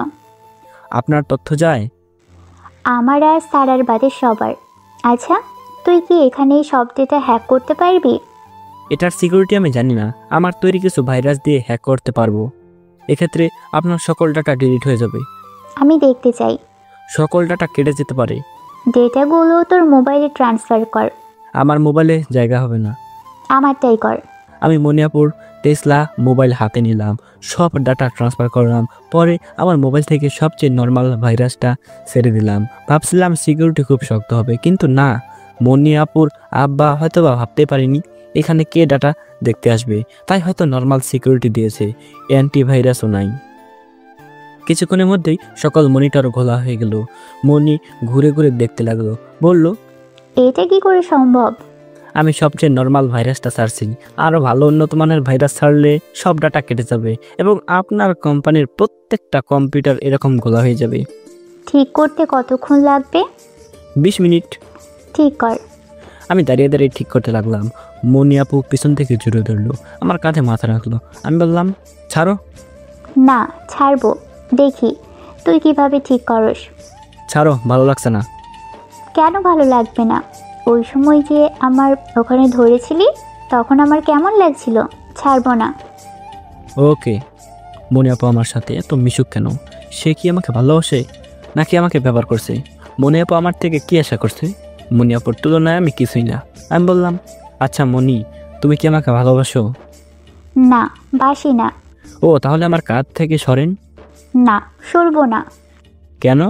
আপনার তথ্য যায়? আমার আর সারার বাদে সবার। আচ্ছা, তুই কি এখানে এই সব ডেটা হ্যাক করতে পারবি? এটার সিকিউরিটি আমি জানি না। আমার তৈরি কিছু ভাইরাস দিয়ে হ্যাক করতে পারবো। এক্ষেত্রে আপনার সকল ডাটা ডিলিট হয়ে যাবে। আমি দেখতে চাই। সকল ডাটা কেটে যেতে পারে। ডেটাগুলো তোর মোবাইলে ট্রান্সফার কর। আমার মোবাইলে জায়গা হবে না। আমারটাই কর। আমি মনিয়াপুর টেসলা মোবাইল হাতে নিলাম, সব ডাটা ট্রান্সফার করলাম। পরে আমার মোবাইল থেকে সবচেয়ে নর্মাল ভাইরাসটা ছেড়ে দিলাম। ভাবছিলাম সিকিউরিটি খুব শক্ত হবে, কিন্তু না। মনিয়াপুর আব্বা হয়তো বা ভাবতে পারিনি এখানে কে ডাটা দেখতে আসবে, তাই হয়তো নর্মাল সিকিউরিটি দিয়েছে, অ্যান্টিভাইরাসও নাই। কিছুক্ষণের মধ্যেই সকল মনিটর ঘোলা হয়ে গেল। মনি ঘুরে ঘুরে দেখতে লাগলো, বলল, এটা কি করে সম্ভব? আমি সবচেয়ে নর্মাল ভাইরাসটা ছাড়ছি। আরও ভালো উন্নত মানের ভাইরাস ছাড়লে সব ডাটা কেটে যাবে এবং আপনার কোম্পানির প্রত্যেকটা কম্পিউটার এরকম ঘোলা হয়ে যাবে। ঠিক করতে কতক্ষণ লাগবে? 20 মিনিট। ঠিক কর। আমি দাঁড়িয়ে দাঁড়িয়ে ঠিক করতে লাগলাম। মনিয়াপু পিছন থেকে জুড়ে ধরলো, আমার কাঁধে মাথা রাখলো। আমি বললাম, ছাড়ো। না, ছাড়বো, দেখি তুই কিভাবে ঠিক করস। ছাড়ো, ভালো লাগছে না। কেন ভালো লাগবে না? ওই সময় যে আমার ওখানে ধরেছিলি তখন আমার কেমন লাগছিল। ছাড়বো না। ওকে। মনিয়াপু আমার সাথে এত মিশুক কেন? সে কি আমাকে ভালোবাসে নাকি আমাকে ব্যবহার করছে? মনিয়াপু আমার থেকে কি আশা করছে? মনিয়াপুর তুলনায় আমি কিছুই না। আমি বললাম, আচ্ছা মনি, তুমি কি আমাকে ভালোবাসো? না, বাসি না। ও, তাহলে আমার কাঁধ থেকে সরেন। না, সরবো না। কেন?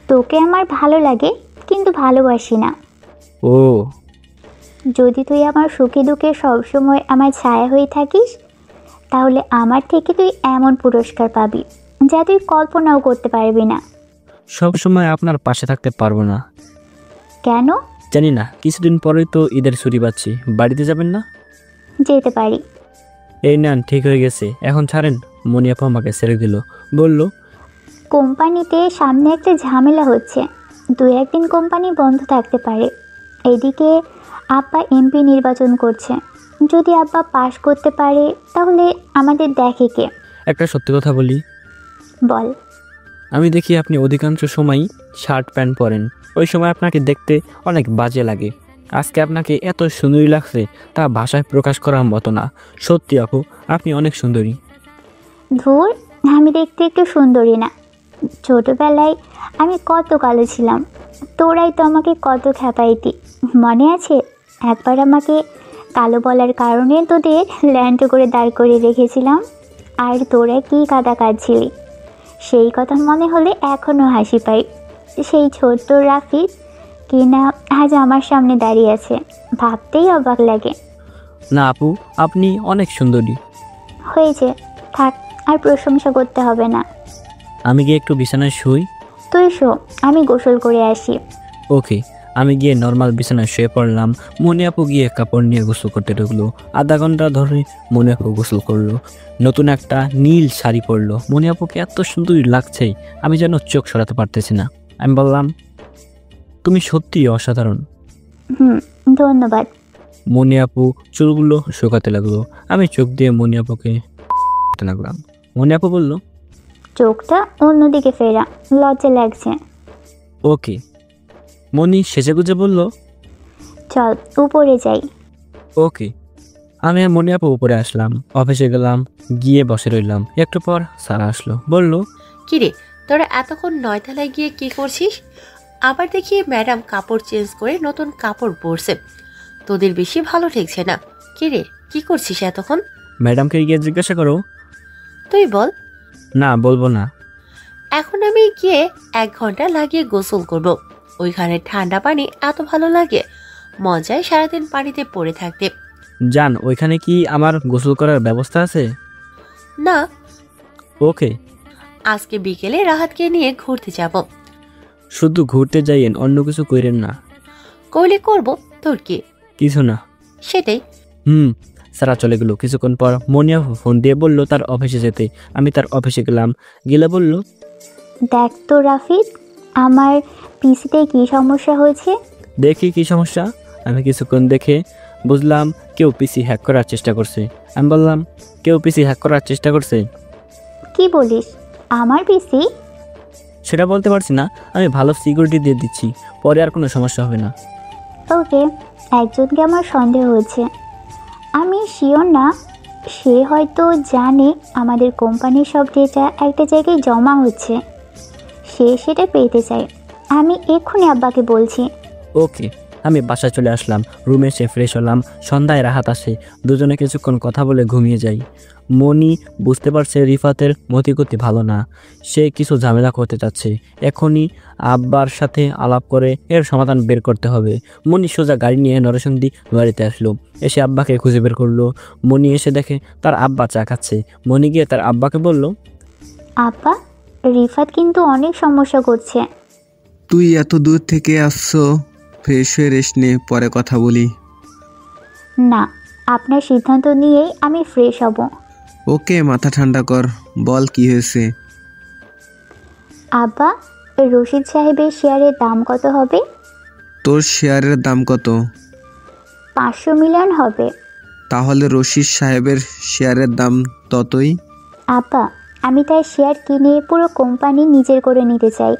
তোকে আমার ভালো লাগে, কিন্তু ভালোবাসি না। ও, যদি তুই আমার সুখে দুঃখে সবসময় আমার ছায়া হয়ে থাকিস, তাহলে আমার থেকে তুই এমন পুরস্কার পাবি যা তুই কল্পনাও করতে পারবি না। সব সময় আপনার পাশে থাকতে পারবো না। কেন? জানি না, কিছুদিন পরেই তো ঈদের ছুটি পাচ্ছি, বাড়িতে যাবেন না? যেতে পারি। এই নেন, ঠিক হয়ে গেছে, এখন ছাড়েন। মনি আপু আমাকে ছেড়ে দিল, বলল, কোম্পানিতে সামনে একটা ঝামেলা হচ্ছে, 2-1 দিন কোম্পানি বন্ধ থাকতে পারে। এদিকে আব্বা এমপি নির্বাচন করছে, যদি আব্বা পাশ করতে পারে তাহলে আমাদের দেখে কে? একটা সত্যি কথা বলি, বল। আমি দেখি আপনি অধিকাংশ সময়ই শার্ট প্যান্ট পরেন, ওই সময় আপনাকে দেখতে অনেক বাজে লাগে। আজকে আপনাকে এত সুন্দরী লাগছে তা ভাষায় প্রকাশ করার মতো না। সত্যি আপু, আপনি অনেক সুন্দরী। ধুর, আমি দেখতে একটু সুন্দরী না। ছোটবেলায় আমি কত কালো ছিলাম, তোরাই তো আমাকে কত খেপাইতি, মনে আছে? একবার আমাকে কালো বলার কারণে তোদের ল্যান্ড করে দাঁড় করে রেখেছিলাম, আর তোরা কি কাদা কাটছিলি, সেই কথা মনে হলে এখনও হাসি পাই। সেই ছোট্ট রাফিদ কিনা আজ আমার সামনে দাঁড়িয়ে আছে, ভাবতেই অবাক লাগে। না আপু, আপনি অনেক সুন্দরী। হয়েছে, থাক, আর প্রশংসা করতে হবে না। আমি গিয়ে একটু বিছানায় শুই। তুই শো, আমি গোসল করে আসি। ওকে। আমি গিয়ে নর্মাল বিছানায় শুয়ে পড়লাম। মনি আপু গিয়ে কাপড় নিয়ে গোসল করতে ঢুকলো। আধা ঘন্টা ধরে মনি আপু গোসল করলো, নতুন একটা নীল শাড়ি পরলো। মনি আপুকে এত সুন্দরী লাগছে, আমি যেন চোখ সরাতে পারতেছি না। আমি বললাম, তুমি সত্যিই অসাধারণ। ধন্যবাদ। মনি আপু চুলগুলো শুকাতে লাগলো। আমি চোখ দিয়ে মনি আপুকে লাগলাম। মনি আপু বলল, চোখটা অন্যদিকে ফেরা, লজ্জা লাগছে। ওকে। মনি সেজেগুজে বলল, চল উপরে যাই। ওকে। আমি আর মনি আপু উপরে আসলাম, অফিসে গেলাম, গিয়ে বসে রইলাম। একটু পর সারা আসলো, বলল, কিরে তোরা এতক্ষণ 9 তলায় গিয়ে কি করছিস? আবার দেখি ম্যাডাম কাপড় চেঞ্জ করে নতুন কাপড় পরছে, তোদের বেশি ভালো ঠেকছে না। কিরে কি করছিস এতক্ষণ? ম্যাডামকে গিয়ে জিজ্ঞাসা করো। তুই বল। না, বলবো না। এখন আমি গিয়ে 1 ঘন্টা লাগিয়ে গোসল করব। ওইখানে ঠান্ডা পানি এত ভালো লাগে, মজায় সারাদিন পানিতে পড়ে থাকতে। জান, ওইখানে কি আমার গোসল করার ব্যবস্থা আছে? না। ওকে। আজকে বিকেলে রাহাতকে নিয়ে ঘুরতে যাব। শুধু ঘুরতে যাইয়েন, অন্য কিছু কইরেন না। কইলে করব, তোর কি? কিছু না। সেটাই। সারা চলে গেল। কিছুক্ষণ পর মনিয়া ফোন দিয়ে বলল তার অফিসে যেতে। আমি তার অফিসে গেলাম। গেলে বলল, দেখ তো রাফিদ, আমার পিসিতে কি সমস্যা হয়েছে। দেখি কি সমস্যা। আমি কিছুক্ষণ দেখে বুঝলাম কেউ পিসি হ্যাক করার চেষ্টা করছে। আমি বললাম, কেউ পিসি হ্যাক করার চেষ্টা করছে? কি বলিস, আমার পিসি? সেটা বলতে পারছি না, আমি ভালো সিকিউরিটি দিয়ে দিচ্ছি, পরে আর কোনো সমস্যা হবে না। ওকে, একজনকে আমার সন্দেহ হয়েছে, আমি শিওর না, সে হয়তো জানে আমাদের কোম্পানির সব ডেটা একটা জায়গায় জমা হচ্ছে, সে সেটা পেতে চায়। আমি এক্ষুনি আব্বাকে বলছি। ওকে। আমি বাসায় চলে আসলাম, রুমে এসে ফ্রেশ হলাম। সন্ধ্যায় রাহাত আসে, দুজনে কিছুক্ষণ কথা বলে ঘুমিয়ে যাই। মনি বুঝতে পারছে রিফাতের মতিগতি ভালো না, সে কিছু ঝামেলা করতে চাচ্ছে। এখনই আব্বার সাথে আলাপ করে এর সমাধান বের করতে হবে। মনি সোজা গাড়ি নিয়ে নরসিংদী বাড়িতে আসলো। এসে আব্বাকে খুঁজে বের করলো। মনি এসে দেখে তার আব্বা চা খাচ্ছে। মনি গিয়ে তার আব্বাকে বলল, আব্বা, রিফাত কিন্তু অনেক সমস্যা করছে। তুই এত দূর থেকে আসছো, ফ্রেশ হয়ে রেস্ট নে, পরে কথা বলি। না, আপনার সিদ্ধান্ত নিয়েই আমি ফ্রেশ হব। ওকে, মাথা ঠান্ডা কর, বল কি হয়েছে। আব্বা, রশিদ সাহেবের শেয়ারের দাম কত হবে? তোর শেয়ারের দাম কত? 500 মিলিয়ন হবে। তাহলে রশিদ সাহেবের শেয়ারের দাম ততই। আব্বা, আমি তার শেয়ার কিনে পুরো কোম্পানি নিজের করে নিতে চাই।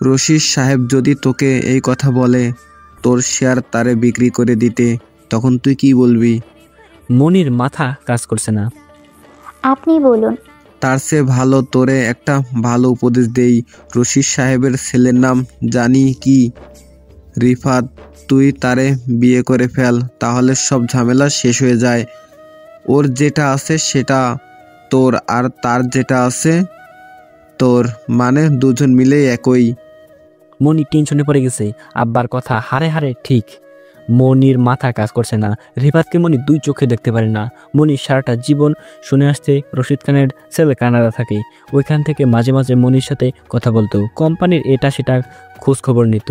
রশিদ সাহেব যদি তোকে এই কথা বলে তোর শেয়ার তারে বিক্রি করে দিতে, তখন তুই কি বলবি? মনির মাথা কাজ করছে না। আপনি বলুন। তার চেয়ে ভালো তোরে একটা ভালো উপদেশ দেই। রশিদ সাহেবের ছেলের নাম জানি কি? রিফাত। তুই তারে বিয়ে করে ফেল, তাহলে সব ঝামেলা শেষ হয়ে যায়। ওর যেটা আছে সেটা তোর, আর তার যেটা আছে তোর, মানে দুজন মিলে একই। মনি টেনশনে পড়ে গেছে। আব্বার কথা হারে হারে ঠিক। মনির মাথা কাজ করছে না। রিফাতকে মনি 2 চোখে দেখতে পারে না। মনি সারাটা জীবন শুনে আসছে রশিদ খানের ছেলে কানাডা থাকে। ওইখান থেকে মাঝে মাঝে মনির সাথে কথা বলতো, কোম্পানির এটা সেটা খোঁজ খবর নিত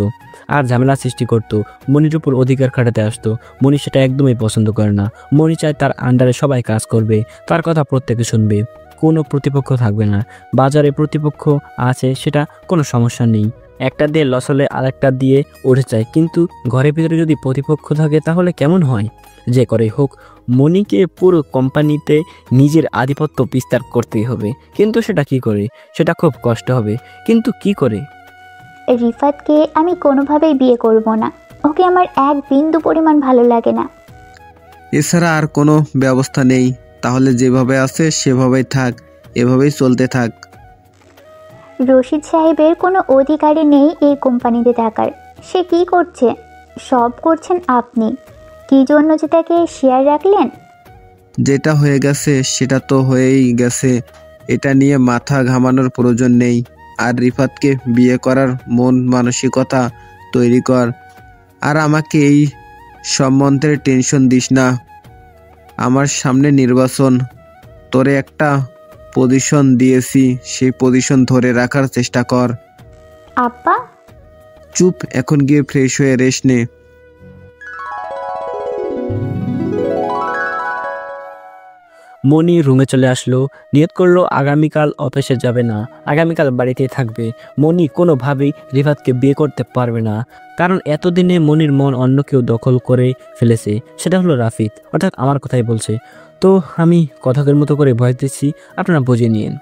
আর ঝামেলা সৃষ্টি করতো, মনির উপর অধিকার খাটাতে আসতো। মনি সেটা একদমই পছন্দ করে না। মনি চায় তার আন্ডারে সবাই কাজ করবে, তার কথা প্রত্যেকে শুনবে, কোনো প্রতিপক্ষ থাকবে না। বাজারে প্রতিপক্ষ আছে, সেটা কোনো সমস্যা নেই, একটা দিয়ে লস হলে আরেকটা দিয়ে উঠে যায়, কিন্তু ঘরের ভিতরে যদি প্রতিপক্ষ থাকে তাহলে কেমন হয়? যে করে হোক মনিকে পুরো কোম্পানিতে নিজের আধিপত্য বিস্তার করতেই হবে, কিন্তু সেটা কি করে? সেটা খুব কষ্ট হবে, কিন্তু কি করে? রিফাতকে আমি কোনোভাবেই বিয়ে করব না। ওকে আমার এক বিন্দু পরিমাণ ভালো লাগে না। এছাড়া আর কোনো ব্যবস্থা নেই। তাহলে যেভাবে আছে সেভাবেই থাক, এভাবেই চলতে থাক। রশিদ সাহেবের কোনো অধিকারই নেই এই কোম্পানিতে থাকার। সে কি করছে? সব করছেন আপনি। কি জন্য যে তাকে শেয়ার রাখলেন? যেটা হয়ে গেছে সেটা তো হয়েই গেছে, এটা নিয়ে মাথা ঘামানোর প্রয়োজন নেই। আর রিফাতকে বিয়ে করার মন মানসিকতা তৈরি কর, আর আমাকে এই সম্বন্ধের টেনশন দিস না। আমার সামনে নির্বাচন, তোরে একটা পজিশন দিয়েছি, সেই পজিশন ধরে রাখার চেষ্টা কর। আব্বা চুপ, এখন গিয়ে ফ্রেশ হয়ে রেস্ট নে। মনি রুমে চলে আসলো, নিয়ত করলো আগামীকাল অফিসে যাবে না, আগামীকাল বাড়িতেই থাকবে। মনি কোনোভাবেই রিফাতকে বিয়ে করতে পারবে না, কারণ এতদিনে মনির মন অন্য কেউ দখল করে ফেলেছে, সেটা হলো রাফিদ, অর্থাৎ আমার কথাই বলছে। তো আমি কথাকের মতো করে ভয় দিচ্ছি, আপনারা বুঝে নিন।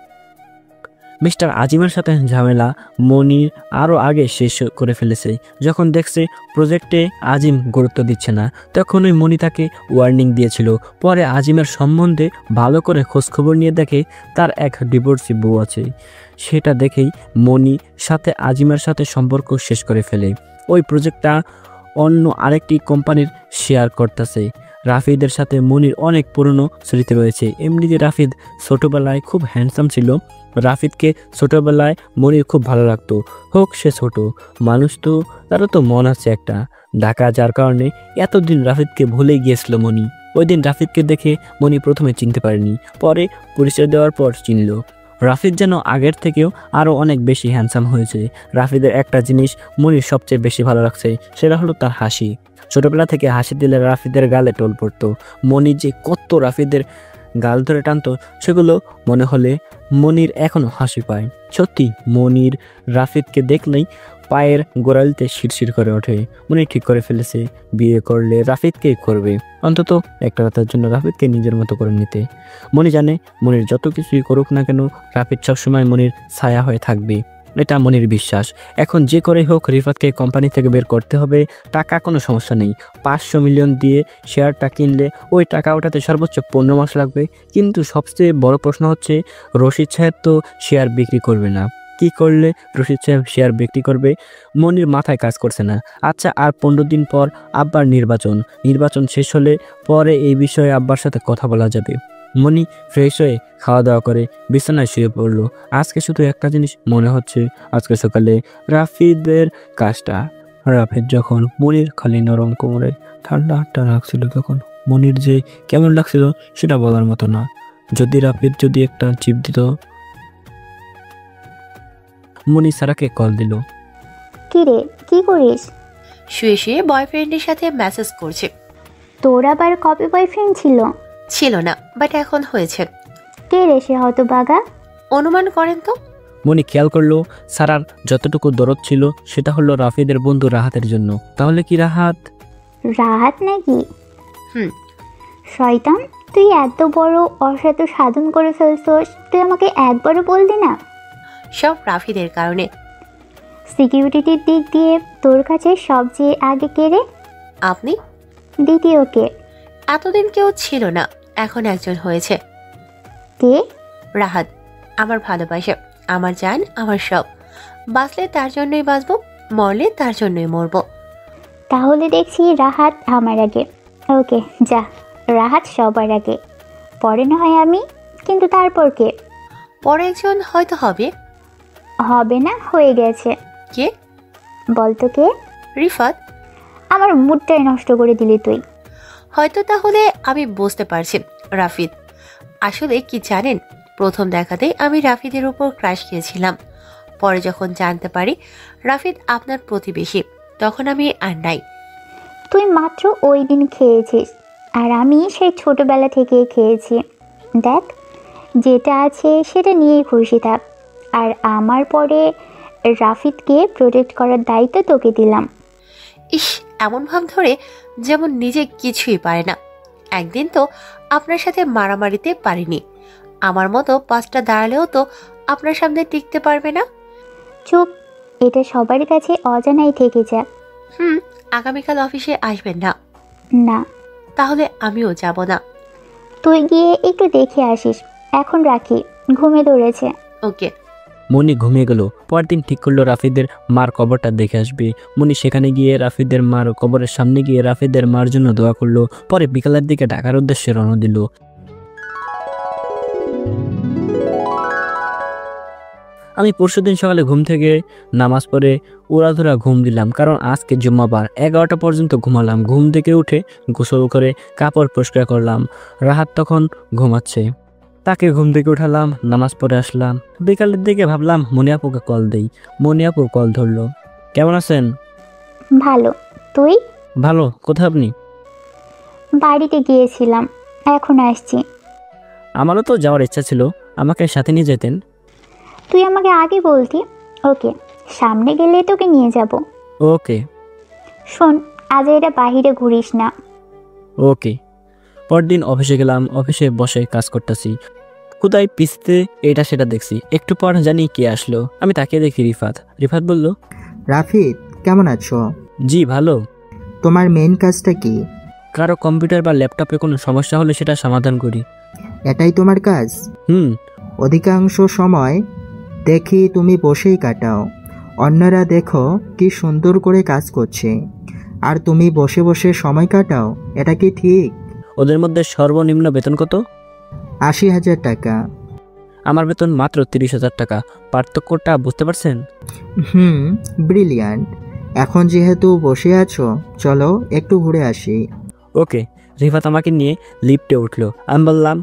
মিস্টার আজিমের সাথে ঝামেলা মনির আরও আগে শেষ করে ফেলেছে। যখন দেখছে প্রজেক্টে আজিম গুরুত্ব দিচ্ছে না, তখনই মনি তাকে ওয়ার্নিং দিয়েছিল। পরে আজিমের সম্বন্ধে ভালো করে খোঁজখবর নিয়ে দেখে তার এক ডিভোর্সি বউ আছে। সেটা দেখেই মনি সাথে আজিমের সাথে সম্পর্ক শেষ করে ফেলে। ওই প্রজেক্টটা অন্য আরেকটি কোম্পানির শেয়ার করতেছে। রাফিদের সাথে মনির অনেক পুরনো স্মৃতি রয়েছে। এমনিতে রাফিদ ছোটোবেলায় খুব হ্যান্ডসাম ছিল। রাফিদকে ছোটোবেলায় মনির খুব ভালো লাগতো, হোক সে ছোট মানুষ, তো তারও তো মন আছে একটা, ঢাকা, যার কারণে এতদিন রাফিদকে ভুলে গিয়েছিল মনি। ওই দিন রাফিদকে দেখে মনি প্রথমে চিনতে পারেনি, পরে পরিচয় দেওয়ার পর চিনল। রাফিদ যেন আগের থেকেও আরও অনেক বেশি হ্যান্ডসাম হয়েছে। রাফিদের একটা জিনিস মনির সবচেয়ে বেশি ভালো লাগছে, সেটা হলো তার হাসি। ছোটবেলা থেকে হাসি দিলে রাফিদের গালে টোল পড়তো। মনি যে কত রাফিদের গাল ধরে টানতো, সেগুলো মনে হলে মনির এখনো হাসি পায়। সত্যি মনির রাফিদকে দেখলেই পায়ের গোড়ালিতে শিরশির করে ওঠে। মনি ঠিক করে ফেলেছে, বিয়ে করলে রাফিদকেই করবে, অন্তত একটা রাতের জন্য রাফিদকে নিজের মতো করে নিতে। মনি জানে মনির যত কিছুই করুক না কেন, রাফিদ সবসময় মনির ছায়া হয়ে থাকবে, এটা মনির বিশ্বাস। এখন যে করে হোক রিফাতকে কোম্পানি থেকে বের করতে হবে। টাকা কোনো সমস্যা নেই, 500 মিলিয়ন দিয়ে শেয়ারটা কিনলে ওই টাকা ওঠাতে সর্বোচ্চ 15 মাস লাগবে। কিন্তু সবচেয়ে বড় প্রশ্ন হচ্ছে, রশিদ সাহেব তো শেয়ার বিক্রি করবে না। কি করলে রশিদ সাহেব শেয়ার বিক্রি করবে? মনির মাথায় কাজ করছে না। আচ্ছা, আর 15 দিন পর আব্বার নির্বাচন শেষ হলে পরে এই বিষয়ে আব্বার সাথে কথা বলা যাবে। মনি ফ্রেশ হয়ে খাওয়া দাওয়া করে বিছানায় শুয়ে পড়লো। আজকে শুধু একটা জিনিস মনে হচ্ছে, আজকে সকালে রাফিদের কাজটা। রাফিদ যখন মনির খালি নরম কোমরে ঠান্ডা হাতটা রাখছিল, তখন মনির যে কেমন লাগছিল সেটা বলার মতো না। যদি রাফিদ যদি একটা চিপ দিত। মনি সারাকে কল দিল। কি রে, কি করিস? শুয়ে শুয়ে বয়ফ্রেন্ডের সাথে মেসেজ করছে। তোর আবার কবে বয়ফ্রেন্ড ছিল? ছিল না, বাট এখন হয়েছে। কে রে সে হতভাগা? অনুমান করেন তো। মনি খেয়াল করলো সারার যতটুকু দরদ ছিল সেটা হলো রাফিদের বন্ধু রাহাতের জন্য। তাহলে কি রাহাত? রাহাত নাকি? হুম। শয়তান, তুই এত বড় অসাধু সাধন করে ফেলছস, তুই আমাকে একবারও বললি না? সব রাফিদের কারণে। সিকিউরিটির দিক দিয়ে তোর কাছে সবচেয়ে আগে কে রে? আপনি। দ্বিতীয় কে? এতদিন কেউ ছিল না, এখন একজন হয়েছে। কে? রাহাত। আমার ভালোবাসা, আমার জান, আমার সব। বাঁচলে তার জন্যই বাঁচবো, মরলে তার জন্যই মরবো। তাহলে দেখছি রাহাত আমার আগে। ওকে যা, রাহাত সবার আগে, পরে না হয় আমি। কিন্তু তারপর কে? পরে একজন হয়তো হবে। হবে না, হয়ে গেছে। কে? বলতো কে? রিফাত। আমার মুডটাই নষ্ট করে দিলি তুই। হয়তো তাহলে আমি বুঝতে পারছি রাফিদ। আসলে কি জানেন, প্রথম দেখাতেই আমি রাফিদের উপর ক্রাশ খেয়েছিলাম। পরে যখন জানতে পারি রাফিদ আপনার প্রতিবেশী, তখন আমি আর নাই। তুই মাত্র ওই দিন খেয়েছিস, আর আমি সেই ছোটবেলা থেকেই খেয়েছি। দেখ, যেটা আছে সেটা নিয়েই খুশি থাক। আর আমার পরে রাফিদকে প্রোটেক্ট করার দায়িত্ব তোকে দিলাম। ইস, এমন ভাব ধরে যেমন নিজে কিছুই পারে না। একদিন তো আপনার সাথে মারামারিতে পারিনি, আমার মতো পাঁচটা দাঁড়ালেও তো আপনার সামনে টিকতে পারবে না। চুপ, এটা সবার কাছে অজানাই থেকে যাক। আগামীকাল অফিসে আসবেন না? না। তাহলে আমিও যাব না। তুই গিয়ে একটু দেখে আসিস। এখন রাখি, ঘুমে ধরেছে। ওকে। মনি ঘুমিয়ে গেল। পরদিন ঠিক করলো রাফিদের মার কবরটা দেখে আসবে। মনি সেখানে গিয়ে রাফিদের মার কবরের সামনে গিয়ে রাফিদের মার জন্য দোয়া করলো। পরে বিকালের দিকে ঢাকার উদ্দেশ্যে রওনা দিল। আমি পরশুদিন সকালে ঘুম থেকে নামাজ পড়ে উড়াধুরা ঘুম দিলাম, কারণ আজকে জুম্মাবার। 11টা পর্যন্ত ঘুমালাম। ঘুম থেকে উঠে গোসল করে কাপড় পরিষ্কার করলাম। রাহাত তখন ঘুমাচ্ছে, তাকে ঘুম থেকে উঠালাম, নামাজ পড়ে আসলাম। বিকালের দিকে ভাবলাম মনি আপুকে কল দেই। মনি আপু কল ধরলো। কেমন আছেন? ভালো। তুই? ভালো। কোথায় আপনি? বাড়িতে গিয়েছিলাম, এখন আসছি। আমারও তো যাওয়ার ইচ্ছা ছিল, আমাকে সাথে নিয়ে যেতেন। তুই আমাকে আগে বলতি। ওকে, সামনে গেলে তোকে নিয়ে যাব। ওকে। শোন, আজ এটা বাহিরে ঘুরিস না। ওকে। পরদিন অফিসে গেলাম। অফিসে বসে কাজ করতেছি। কোথায় পিছতে এটা সেটা দেখছি। একটু পর জানি কে আসলো। আমি তাকিয়ে দেখি রিফাত। রিফাত বলল, রাফিদ কেমন আছো? জি ভালো। তোমার মেইন কাজটা কি? কারো কম্পিউটার বা ল্যাপটপে কোনো সমস্যা হলে সেটা সমাধান করি। এটাই তোমার কাজ? অধিকাংশ সময় দেখি তুমি বসেই কাটাও। অন্যরা দেখো কি সুন্দর করে কাজ করছে, আর তুমি বসে বসে সময় কাটাও। এটা কি ঠিক? ওদের মধ্যে সর্বনিম্ন বেতন কত? 80,000 টাকা। আমার বেতন মাত্র 30,000 টাকা। পার্থক্যটা বুঝতে পারছেন? ব্রিলিয়ান্ট। এখন যেহেতু বসে আছো, চলো একটু ঘুরে আসি। ওকে। রিফাত আমাকে নিয়ে লিফটে উঠলো। আমি বললাম,